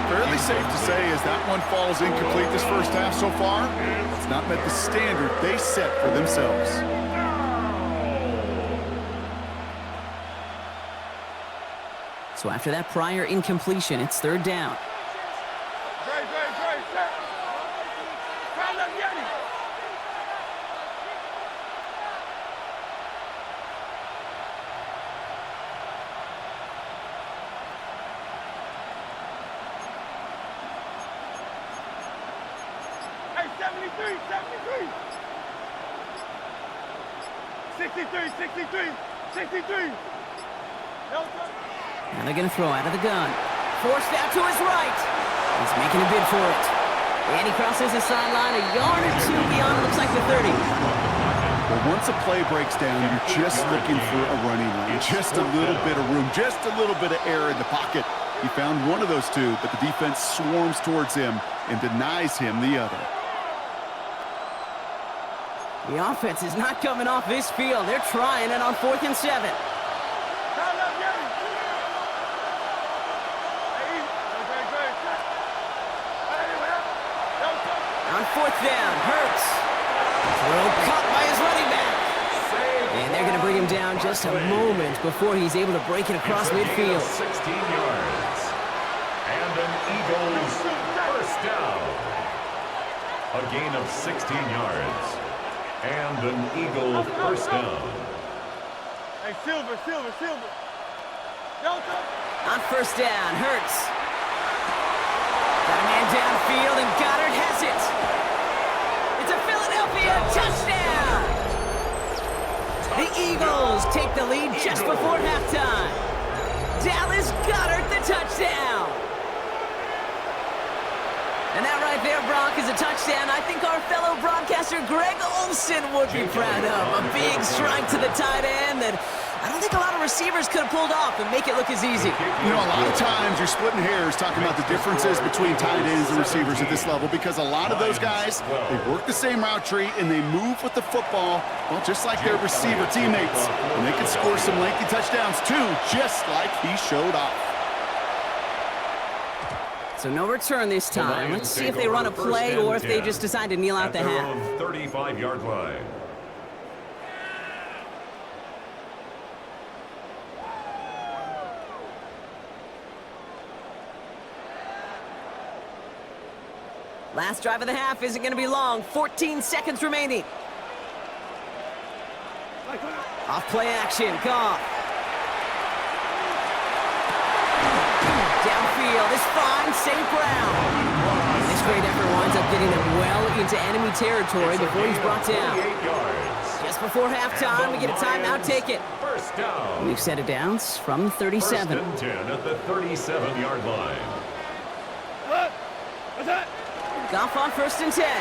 Fairly safe to say as that one falls incomplete this first half so far, it's not met the standard they set for themselves. So after that prior incompletion, it's third down. Now they're going to throw out of the gun. Forced out to his right. He's making a bid for it. And he crosses the sideline a yard or two beyond, looks like the 30. Well, once a play breaks down, you're just looking for a running lane. Just a little bit of room, just a little bit of air in the pocket. He found one of those two, but the defense swarms towards him and denies him the other. The offense is not coming off this field. They're trying it on 4th and 7. fourth down. Hurts. Throw caught by his running back. And they're going to bring him down just a moment before he's able to break it across midfield. 16 yards. And an Eagles first down. A gain of 16 yards. And an Eagle first down. Hey, Silver. Delta. On first down, Hurts. Got a man downfield, and Goddard has it. It's a Philadelphia touchdown. The Eagles take the lead just before halftime. Dallas Goddard the touchdown. And that right there, Brock, is a touchdown I think our fellow broadcaster Greg Olsen would be proud of. A big strike to the tight end that I don't think a lot of receivers could have pulled off and make it look as easy. You know, a lot of times you're splitting hairs talking about the differences between tight ends and receivers at this level because a lot of those guys, they work the same route tree and they move with the football, well, just like their receiver teammates. And they can score some lengthy touchdowns too, just like he showed off. So no return this time. Let's see if they run a play or if they just decide to kneel out the half. 35-yard line. Last drive of the half isn't going to be long. 14 seconds remaining. Off play action. Goff. Downfield is fine. St. Brown. This great effort winds up getting them well into enemy territory before he's brought down. Just before halftime, we get a timeout. Take it. First down. We've set it down from 37. First and 10 at the 37-yard line. What's that? Goff on first and 10. And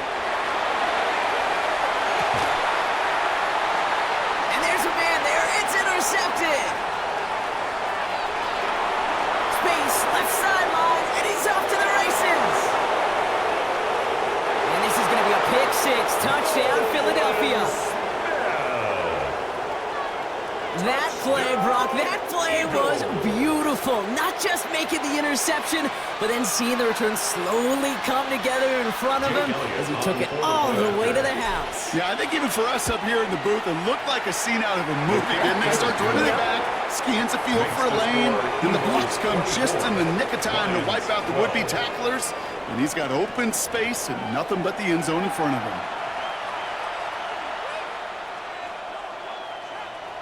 there's a man there. It's intercepted. Space, left sideline, and he's off to the races. And this is going to be a pick six. Touchdown, Philadelphia. That play, Brock, that play was beautiful. Not just making the interception, but then seeing the return slowly come together in front of him as he took it all the way to the house. Yeah, I think even for us up here in the booth, it looked like a scene out of a movie. Didn't they start running it back, scans the field for a lane, and the blocks come just in the nick of time to wipe out the would-be tacklers, and he's got open space and nothing but the end zone in front of him.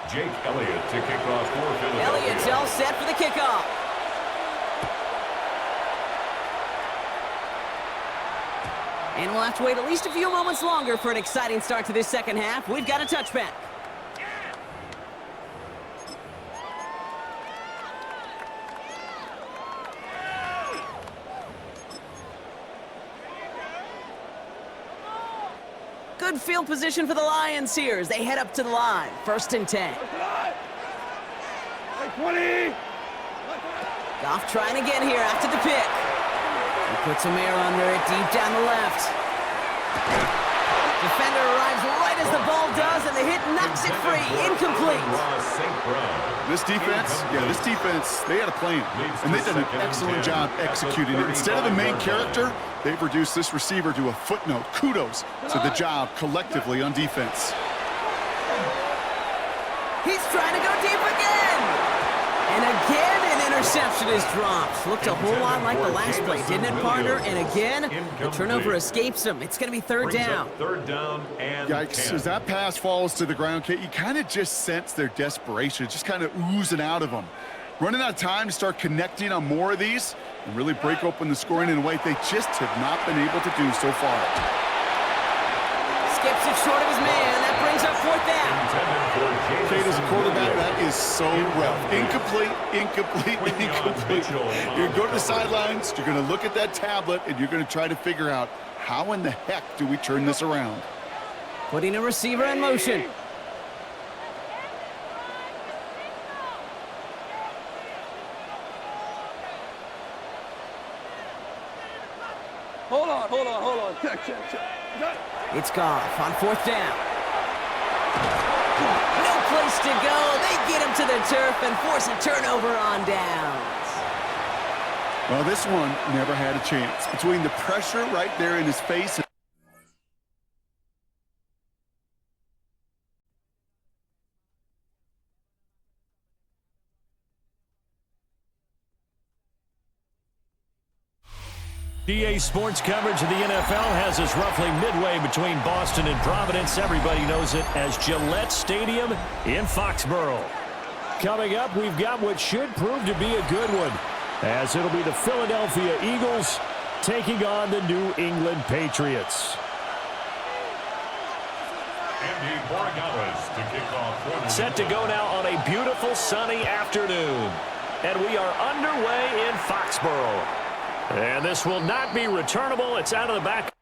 Jake Elliott to kick off for Philadelphia. Elliott's all set for the kickoff. And we'll have to wait at least a few moments longer for an exciting start to this second half. We've got a touchback. Good field position for the Lions here as they head up to the line. First and 10. Hey, 20. Goff trying again here after the pick. He puts some air under it deep down the left. Defender arrives right as the ball does, and the hit knocks it free. Incomplete. This defense, they had a plan, and they've done an excellent job executing it. Instead of the main character, they've reduced this receiver to a footnote. Kudos to the job collectively on defense. He's trying to go deep again. And again, an interception is dropped. Looked a whole lot like the last play, didn't it, partner? And again, the turnover escapes him. It's going to be third down. Third down and Yikes, 10. as that pass falls to the ground, Kate, you kind of just sense their desperation, just kind of oozing out of them. Running out of time to start connecting on more of these and really break open the scoring in a way they just have not been able to do so far. Skips it short of his man. That brings up fourth down. Kate, as a quarterback, that is so rough. Incomplete. You're going to go to the sidelines, you're going to look at that tablet, and you're going to try to figure out how in the heck do we turn this around. Putting a receiver in motion. Hold on. Check. It's Goff on fourth down. No place to go. They get him to the turf and force a turnover on downs. Well, this one never had a chance. Between the pressure right there in his face EA Sports coverage of the NFL has us roughly midway between Boston and Providence. Everybody knows it as Gillette Stadium in Foxborough. Coming up, we've got what should prove to be a good one, as it'll be the Philadelphia Eagles taking on the New England Patriots. Set to go now on a beautiful sunny afternoon. And we are underway in Foxborough. And this will not be returnable. It's out of the back.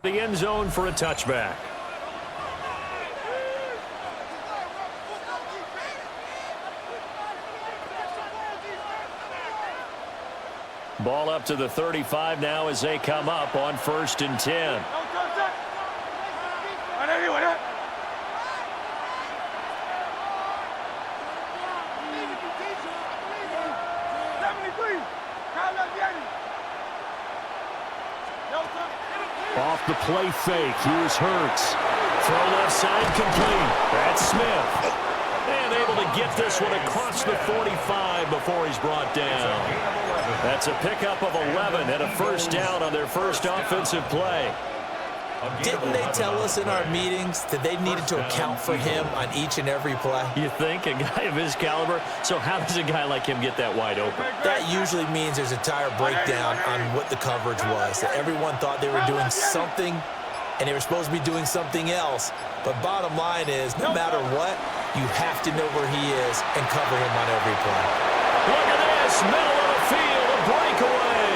The end zone for a touchback. Ball up to the 35 now as they come up on 1st and 10. Off the play fake, here's Hurts. Throw left side complete. That's Smith. And able to get this one across the 45 before he's brought down. That's a pickup of 11 and a first down on their first offensive play. Didn't they tell us in our meetings that they needed to account for him on each and every play? You think? A guy of his caliber? So how does a guy like him get that wide open? That usually means there's a tire breakdown on what the coverage was. That everyone thought they were doing something, and they were supposed to be doing something else. But bottom line is, no matter what, you have to know where he is and cover him on every play. Look at this, middle of the field, a breakaway.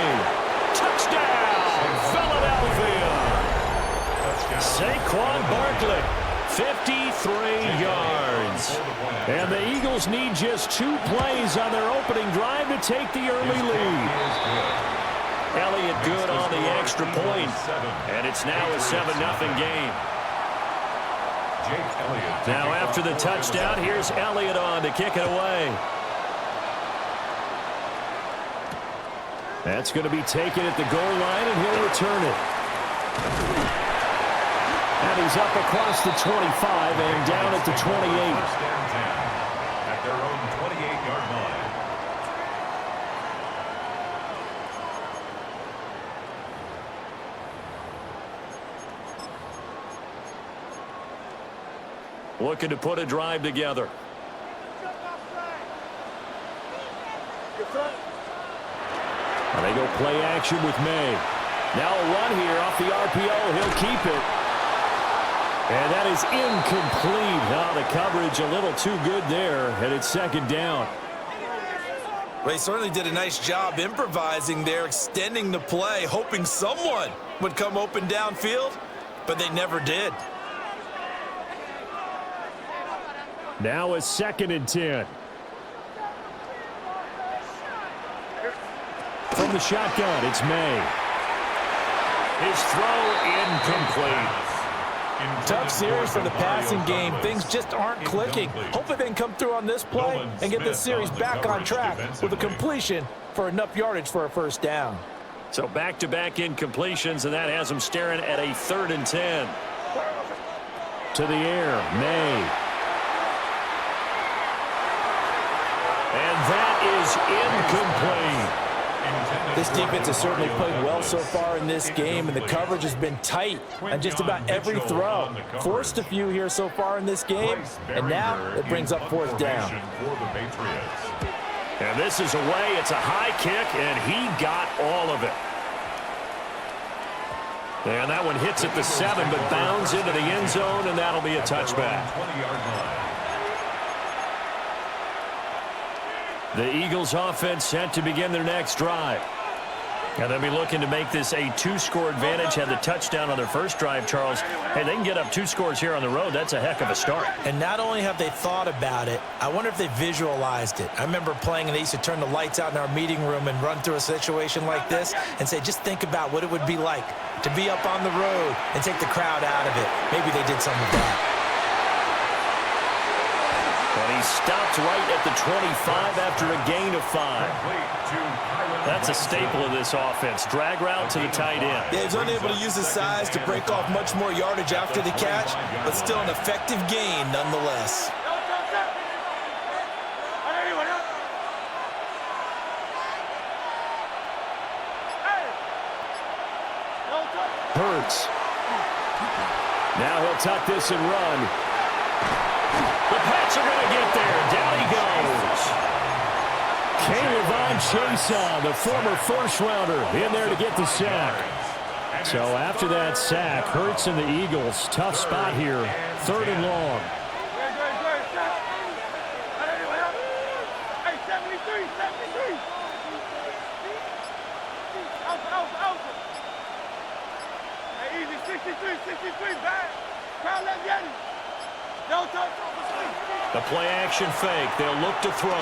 Touchdown, Philadelphia. Saquon Barkley, 53 yards. And the Eagles need just 2 plays on their opening drive to take the early lead. Elliott good on the extra point, and it's now a 7-0 game. Now after the touchdown, here's Elliott on to kick it away. That's going to be taken at the goal line, and he'll return it. And he's up across the 25 and down at the 28. At their own 28-yard line. Looking to put a drive together. And they go play action with May. Now a run here off the RPO. He'll keep it. And that is incomplete. Now the coverage a little too good there, and it's 2nd down. They certainly did a nice job improvising there, extending the play, hoping someone would come open downfield, but they never did. Now a 2nd and 10. From the shotgun, it's May. His throw incomplete. Tough series for the passing game. Things just aren't clicking. Hopefully they can come through on this play and get this series back on track with a completion for enough yardage for a first down. So back-to-back incompletions, and that has them staring at a 3rd and 10. To the air, May. And that is incomplete. This defense has certainly played well so far in this game, and the coverage has been tight on just about every throw. Forced a few here so far in this game, and now it brings up 4th down. And this is away. It's a high kick, and he got all of it. And that one hits at the 7, but bounds into the end zone, and that'll be a touchback. The Eagles offense set to begin their next drive. And they'll be looking to make this a 2-score advantage. Had the touchdown on their first drive, Charles. Hey, they can get up 2 scores here on the road. That's a heck of a start. And not only have they thought about it, I wonder if they visualized it. I remember playing, and they used to turn the lights out in our meeting room and run through a situation like this and say, just think about what it would be like to be up on the road and take the crowd out of it. Maybe they did some of that. And he he stopped right at the 25 after a gain of 5. That's a staple of this offense. Drag route to the tight end. Yeah, he's unable to use his size to break off much more yardage after the catch, but still an effective gain nonetheless. Hurts. Now he'll tuck this and run. The Pats are going to get there. Down he goes. Kayvon Chason, the former first-rounder, in there to get the sack. So after that sack, Hurts and the Eagles, tough spot here, 3rd and long. Hey, 73. Hey, easy, 63, back. Crowd left Yeti. Don't touch. The play-action fake. They'll look to throw.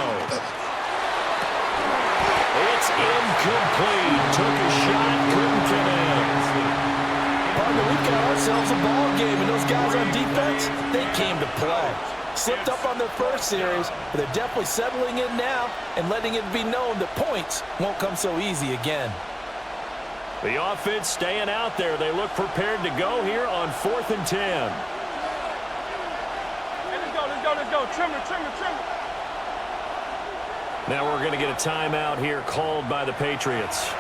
It's incomplete. Took a shot, couldn't connect. Partner, we've got ourselves a ball game, and those guys on defense, they came to play. Slipped up on their first series, but they're definitely settling in now and letting it be known that points won't come so easy again. The offense staying out there. They look prepared to go here on 4th and 10. Hey, let's go. Trim it. Now we're going to get a timeout here called by the Patriots.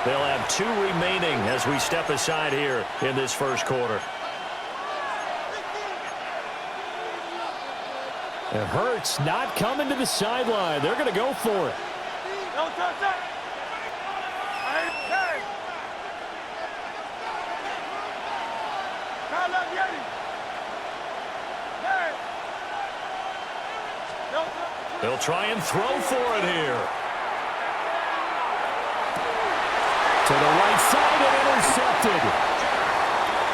They'll have 2 remaining as we step aside here in this first quarter. It hurts not coming to the sideline. They're going to go for it. Don't touch that. Hey. Crowd left Yeti. Hey. Don't touch. They'll try and throw for it here. To the right side and intercepted.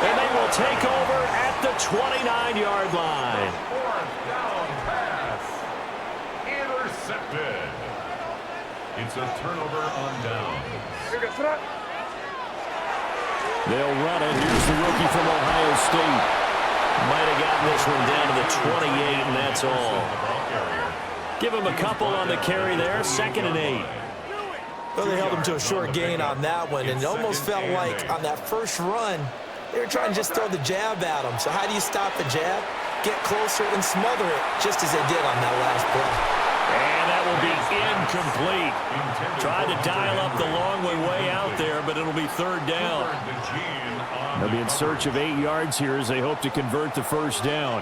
And they will take over at the 29-yard line. 4th down pass. Intercepted. It's a turnover on downs. They'll run it. Here's the rookie from Ohio State. Might have gotten this one down to the 28, and that's all. Give him a couple on the carry there. 2nd and 8. Well, they held him to a short gain on that one, and it almost felt like on that first run, they were trying to just throw the jab at him. So how do you stop the jab? Get closer and smother it, just as they did on that last play. And that will be incomplete. Tried to dial up the long way out there, but it'll be 3rd down. They'll be in search of 8 yards here as they hope to convert the first down.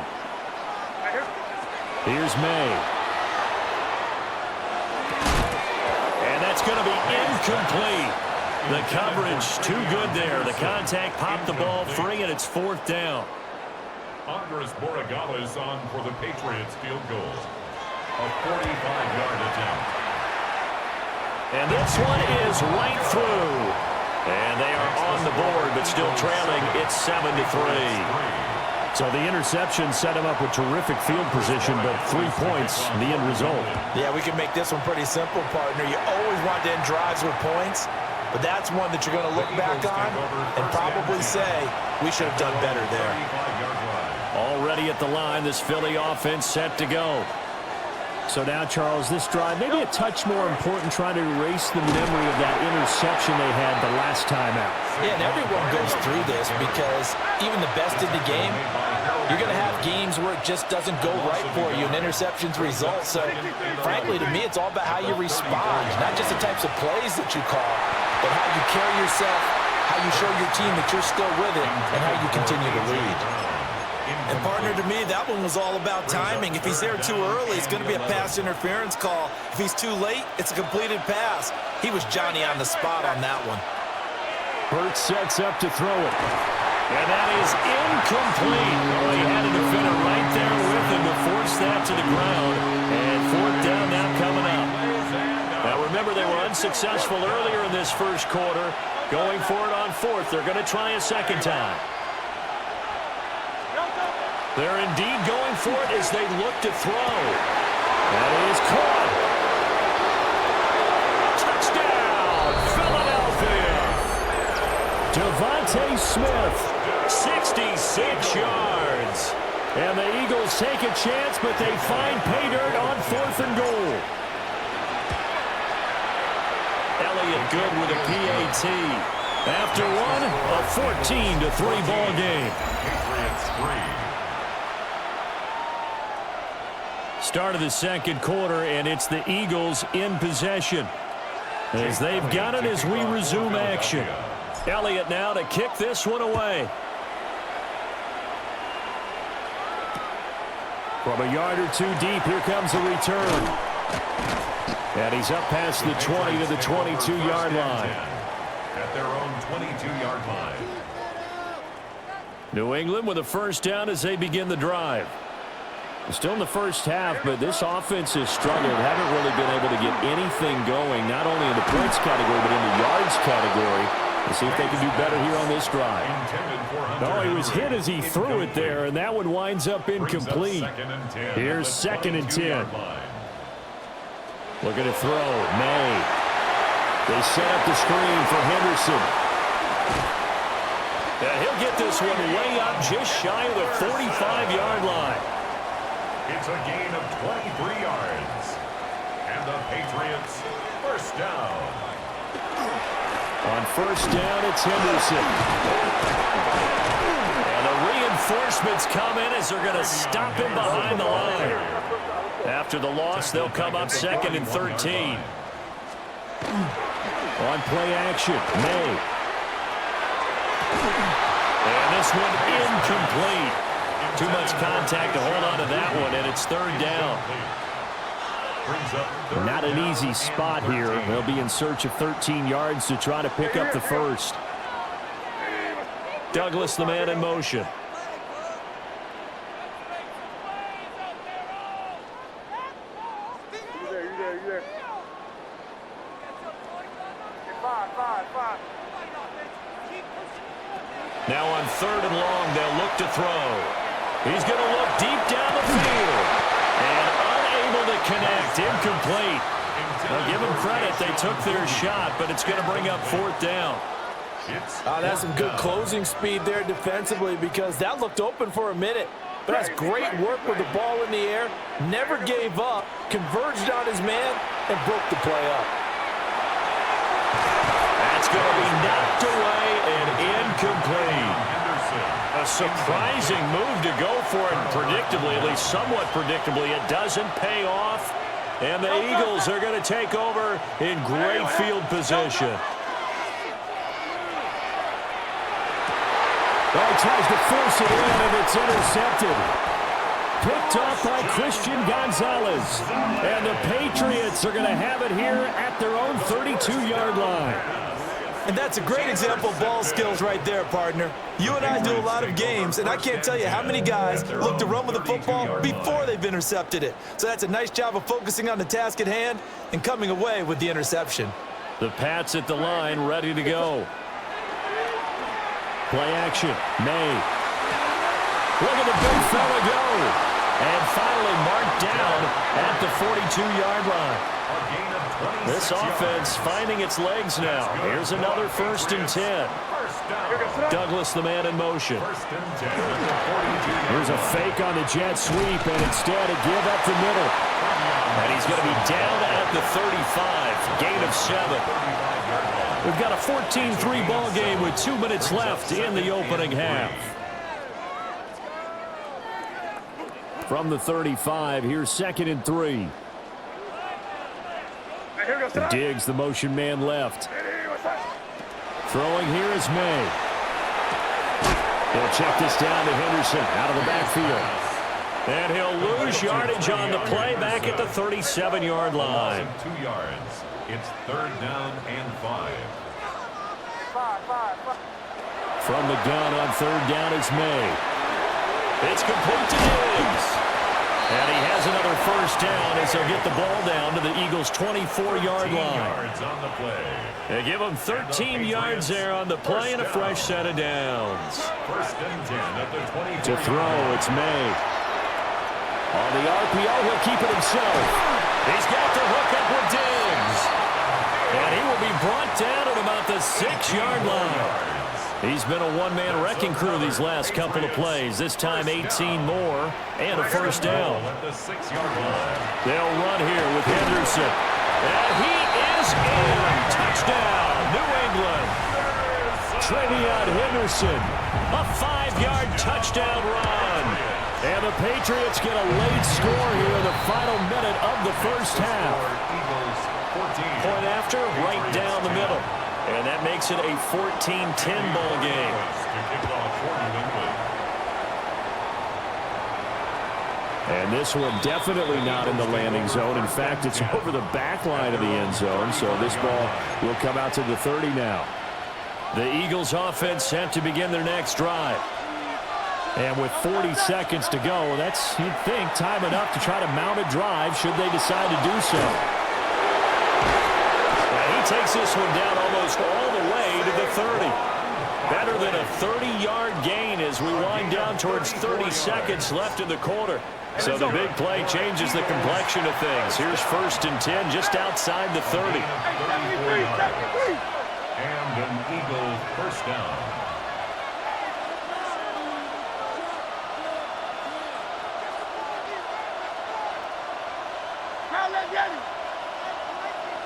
Here's May. And that's going to be incomplete. The coverage too good there. The contact popped the ball free, and it's 4th down. Andres Borregales on for the Patriots field goal. A 45-yard attempt. And this one is right through. And they are on the board, but still trailing. It's 7-3. So the interception set him up with terrific field position, but 3 points, the end result. Yeah, we can make this one pretty simple, partner. You always want to end drives with points, but that's one that you're going to look back on and probably say, we should have done better there. Already at the line, this Philly offense set to go. So now, Charles, this drive, maybe a touch more important, trying to erase the memory of that interception they had the last time out. Yeah, and everyone goes through this because even the best in the game, you're going to have games where it just doesn't go right for you and interceptions result. So, frankly, to me, it's all about how you respond, not just the types of plays that you call, but how you carry yourself, how you show your team that you're still with it, and how you continue to lead. And, partner, to me, that one was all about timing. If he's there too early, it's going to be a pass interference call. If he's too late, it's a completed pass. He was Johnny on the spot on that one. Hurts sets up to throw it. And that is incomplete. Well, he had a defender right there with him to force that to the ground. And 4th down now coming up. Now, remember, they were unsuccessful earlier in this first quarter. Going for it on 4th. They're going to try a second time. They're indeed going for it as they look to throw. That is caught. Touchdown, Philadelphia. Devontae Smith, 66 yards. And the Eagles take a chance, but they find pay dirt on 4th and goal. Elliott good with a PAT. After one, a 14-3 ball game. Patriots 3. Start of the second quarter, and it's the Eagles in possession, as they've got it as we resume action. Elliott now to kick this one away. From a yard or two deep, here comes a return. And he's up past the 20 to the 22-yard line. At their own 22-yard line. New England with a first down as they begin the drive. Still in the first half, but this offense has struggled. Haven't really been able to get anything going, not only in the points category, but in the yards category. Let's see if they can do better here on this drive. No, he was hit as he threw it there, and that one winds up incomplete. Here's 2nd and 10. Looking to throw. May. They set up the screen for Henderson. He'll get this one way up just shy of the 45-yard line. It's a gain of 23 yards. And the Patriots first down. On first down, it's Henderson. And the reinforcements come in as they're going to stop him behind the line. After the loss, they'll come up 2nd and 13. On play action, May. And this one incomplete. Too much contact to hold on to that one, and it's 3rd down. Not an easy spot here. They'll be in search of 13 yards to try to pick up the first. Douglas, the man in motion. Now on 3rd and long, they'll look to throw. He's going to look deep down the field. And unable to connect. Incomplete. Well, give them credit. They took their shot, but it's going to bring up 4th down. That's some good closing speed there defensively, because that looked open for a minute. But that's great work with the ball in the air. Never gave up. Converged on his man and broke the play up. That's going to be knocked away and incomplete. A surprising move to go for it predictably, at least somewhat predictably. It doesn't pay off, and the Eagles are going to take over in great field position. Well, he tries to force it in, and it's intercepted. Picked off by Christian Gonzalez. And the Patriots are going to have it here at their own 32-yard line. And that's a great example of ball skills right there, partner. You and I do a lot of games, and I can't tell you how many guys look to run with the football before they've intercepted it. So that's a nice job of focusing on the task at hand and coming away with the interception. The Pats at the line, ready to go. Play action, May. Look at the big fella go. And finally marked down at the 42-yard line. This offense finding its legs now. Here's another 1st and 10. Douglas, the man in motion. Here's a fake on the jet sweep, and instead a give up the middle. And he's going to be down at the 35. Gain of 7. We've got a 14-3 ball game with 2 minutes left in the opening half. From the 35, here's 2nd and 3. Diggs, the motion man left. Throwing here is May. He'll check this down to Henderson out of the backfield. And he'll lose yardage on the play back at the 37-yard line. 2 yards. It's 3rd down and 5. From the gun on 3rd down is May. It's complete to Diggs. And he has another first down as they'll get the ball down to the Eagles' 24-yard line. Yards on the play. They give him 13 yards there on the play and a fresh set of downs. 1st and 10 at the 24. To throw, it's May. On the RPO, he'll keep it himself. He's got the hook up with Diggs. And he will be brought down at about the 6-yard line. He's been a one-man wrecking crew these last couple of plays. This time 18 more and a first down. They'll run here with Henderson. And he is in. Touchdown, New England. Travion Henderson, a 5-yard touchdown run. And the Patriots get a late score here in the final minute of the first half. Point after, right down the middle. And that makes it a 14-10 ball game. And this one definitely not in the landing zone. In fact, it's over the back line of the end zone. So this ball will come out to the 30 now. The Eagles offense set to begin their next drive. And with 40 seconds to go, that's, you'd think, time enough to try to mount a drive should they decide to do so. And he takes this one down almost all the way to the 30. Better than a 30-yard gain as we wind down towards 30 seconds left in the quarter. So the big play changes the complexion of things. Here's 1st and 10 just outside the 30. And an Eagle first down.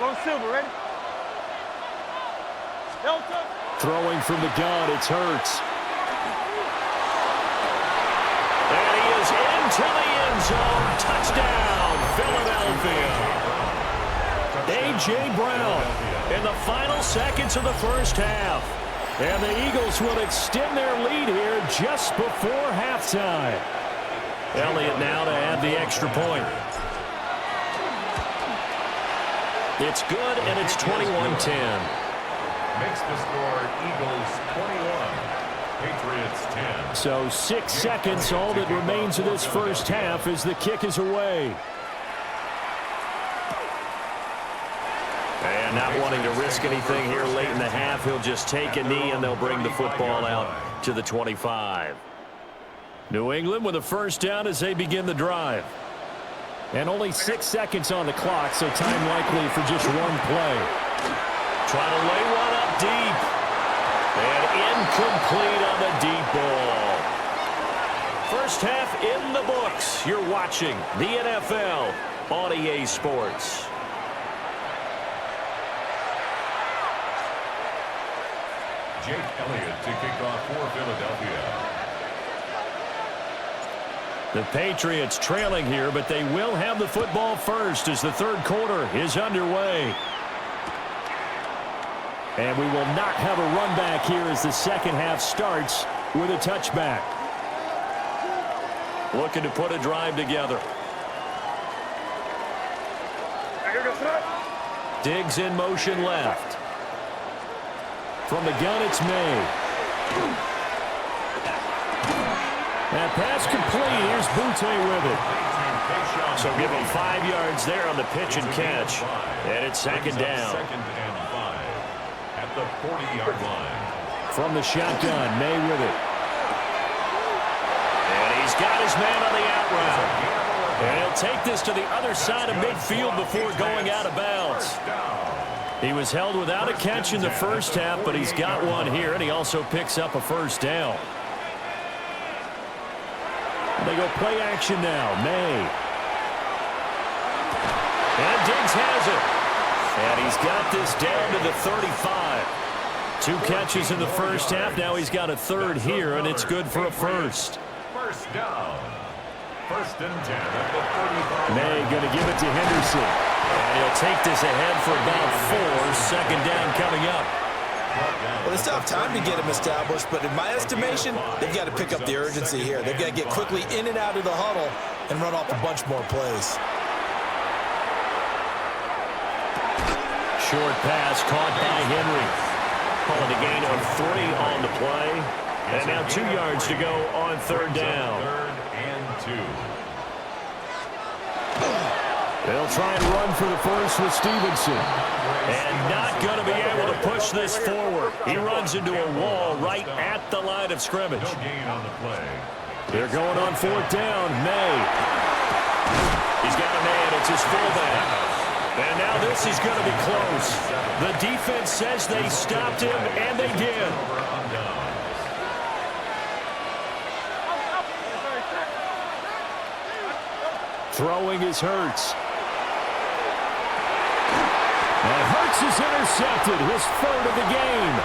Go Silver, ready? Delta. Throwing from the gun, it's Hurts. And he is into the end zone. Touchdown, Philadelphia. A.J. Brown in the final seconds of the first half. And the Eagles will extend their lead here just before halftime. Elliott now to add the extra point. It's good, and it's 21-10. Makes the score Eagles 21, Patriots 10. So 6 seconds, all that remains of this first half as the kick is away. And not wanting to risk anything here late in the half, he'll just take a knee, and they'll bring the football out to the 25. New England with a first down as they begin the drive. And only 6 seconds on the clock, so time likely for just one play. Trying to lay one up deep. And incomplete on the deep ball. First half in the books. You're watching the NFL on EA Sports. Jake Elliott to kick off for Philadelphia. The Patriots trailing here, but they will have the football first as the third quarter is underway. And we will not have a run back here as the second half starts with a touchback. Looking to put a drive together. Diggs in motion left. From the gun, it's May. That pass complete. Here's Butte with it. So give him 5 yards there on the pitch and catch. And it's second down. Second and 5 at the 40-yard line. From the shotgun, May with it. And he's got his man on the out route. And he'll take this to the other side of midfield before going out of bounds. He was held without a catch in the first half, but he's got one here, and he also picks up a first down. They go play action now. May. And Diggs has it. And he's got this down to the 35. 2 catches in the first half. Now he's got a third here, and it's good for a first. First down. 1st and 10 at the 35. May going to give it to Henderson. And he'll take this ahead for about 4. Second down coming up. Well, they still have time to get him established, but in my estimation, they've got to pick up the urgency here. They've got to get quickly in and out of the huddle and run off a bunch more plays. Short pass caught by Henry. Calling a gain of 3 on the play. And now 2 yards to go on third down. 3rd and 2. They'll try and run for the first with Stevenson. And not going to be able to push this forward. He runs into a wall right at the line of scrimmage. No gain on the play. They're going on 4th down. May. He's got a man. It's his fullback. And now this is going to be close. The defense says they stopped him, and they did. Throwing is Hurts. And Hurts is intercepted, his third of the game.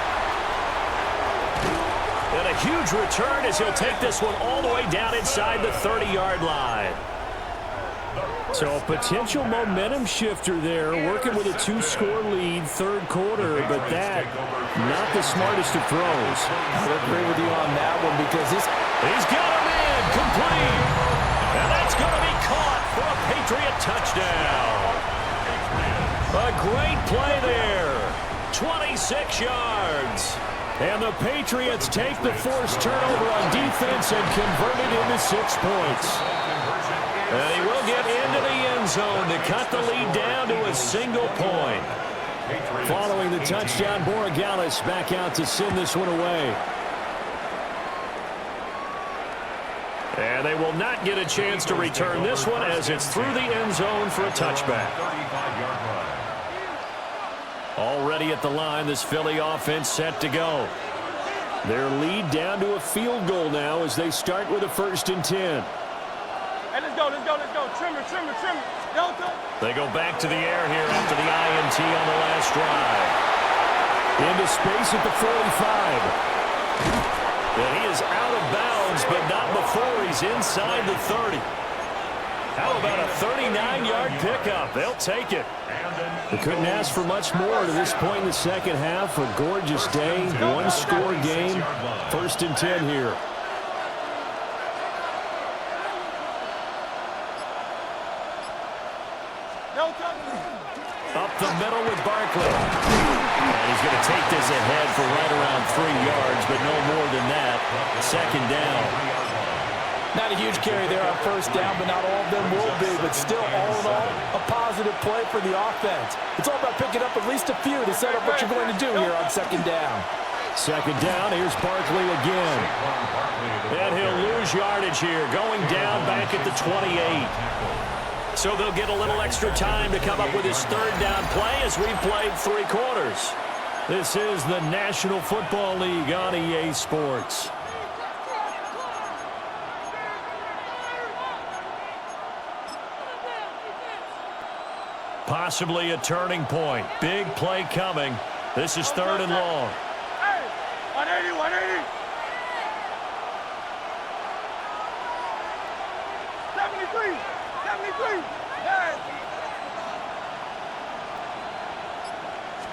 And a huge return as he'll take this one all the way down inside the 30-yard line. So a potential momentum shifter there, working with a 2-score lead, third quarter, but that, not the smartest of throws. I would agree with you on that one because He's got a man complete. And that's going to be caught for a Patriot touchdown. A great play there. 26 yards. And the Patriots take the forced turnover on defense and convert it into 6 points. And he will get into the end zone to cut the lead down to a single point. Following the touchdown, Borregales back out to send this one away. And they will not get a chance to return this one as it's through the end zone for a touchback. Already at the line, this Philly offense set to go. Their lead down to a field goal now as they start with a 1st and 10. Hey, let's go. Trimmer. Delta. They go back to the air here after the INT on the last drive. Into space at the 45. And he is out of bounds, but not before he's inside the 30. How about a 39-yard pickup? They'll take it. They couldn't ask for much more to this point in the second half. A gorgeous day, 1-score game, 1st and 10 here. Up the middle with Barkley. And he's going to take this ahead for right around 3 yards, but no more than that. 2nd down. not a huge carry there on 1st down, but not all of them will be. But still, all in all, a positive play for the offense. It's all about picking up at least a few to set up what you're going to do here on 2nd down. 2nd down, here's Barkley again. And he'll lose yardage here, going down back at the 28. So they'll get a little extra time to come up with his 3rd down play as we've played 3 quarters. This is the National Football League on EA Sports. Possibly a turning point. Big play coming. This is 3rd and long. Hey, 180, 180. 73, 73. Hey.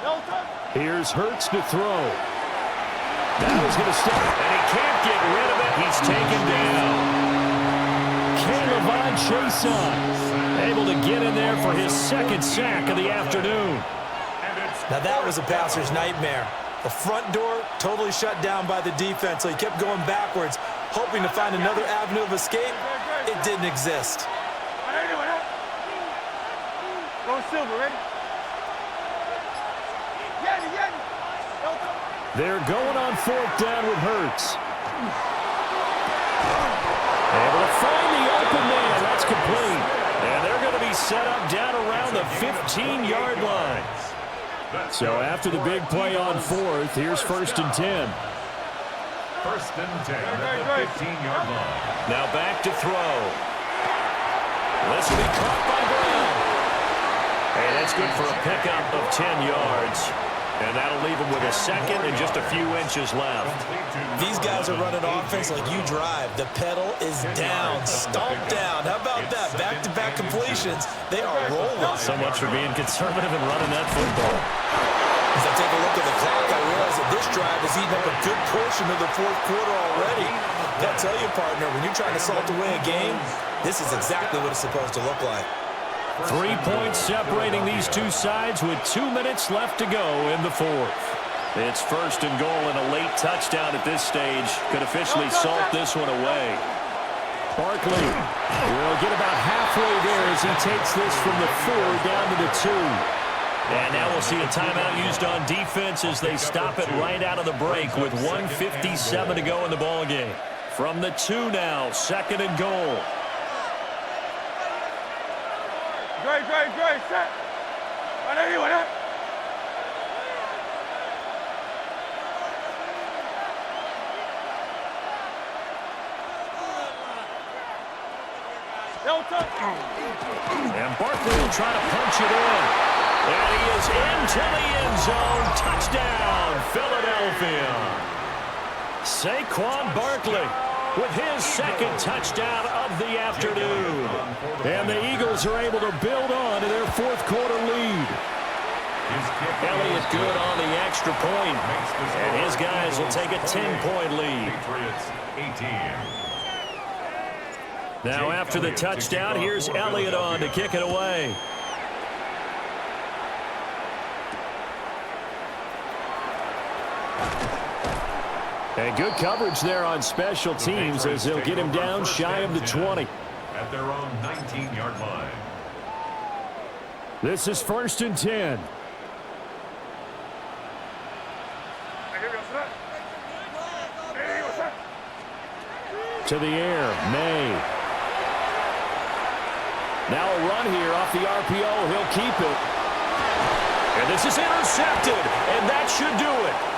Delta. Here's Hurts to throw. That was going to stop, and he can't get rid of it. He's taken down. Caleb Chason able to get in there for his 2nd sack of the afternoon. Now that was a passer's nightmare. The front door totally shut down by the defense, so he kept going backwards, hoping to find another avenue of escape. It didn't exist. 180, 180. Go silver, ready? Yeti. Delta. They're going on 4th down with Hurts. Able to find the open man. That's complete. And they're going to be set up down around the 15-yard line. So after the big play on 4th, here's 1st and 10. 1st and 10 at the 15-yard line. Now back to throw. This will be caught by Brown. And that's good for a pickup of 10 yards. And that'll leave him with a 2nd and just a few inches left. These guys are running offense like you drive. The pedal is down, stomped down. How about that? Back-to-back completions. They are rolling. So much for being conservative and running that football. As I take a look at the clock, I realize that this drive has eaten up a good portion of the 4th quarter already. Gotta tell you, partner, when you're trying to salt away a game, this is exactly what it's supposed to look like. 3 points separating these two sides with 2 minutes left to go in the 4th. It's 1st and goal, and a late touchdown at this stage could officially salt this one away. Barkley will get about halfway there as he takes this from the 4 down to the 2. And now we'll see a timeout used on defense as they stop it right out of the break with 1:57 to go in the ballgame. From the 2 now, 2nd and goal. Great, set. 180, 180. And Barkley will try to punch it in. And he is into the end zone. Touchdown, Philadelphia. Saquon Barkley with his second touchdown of the afternoon. And the Eagles are able to build on to their fourth quarter lead. Elliott good on the extra point. And his guys will take a 10-point lead. Now after the touchdown, here's Elliott on to kick it away. And good coverage there on special teams as they'll get him down shy of the 20. At their own 19-yard line. This is 1st and 10. To the air, May. Now a run here off the RPO. He'll keep it. And this is intercepted, and that should do it.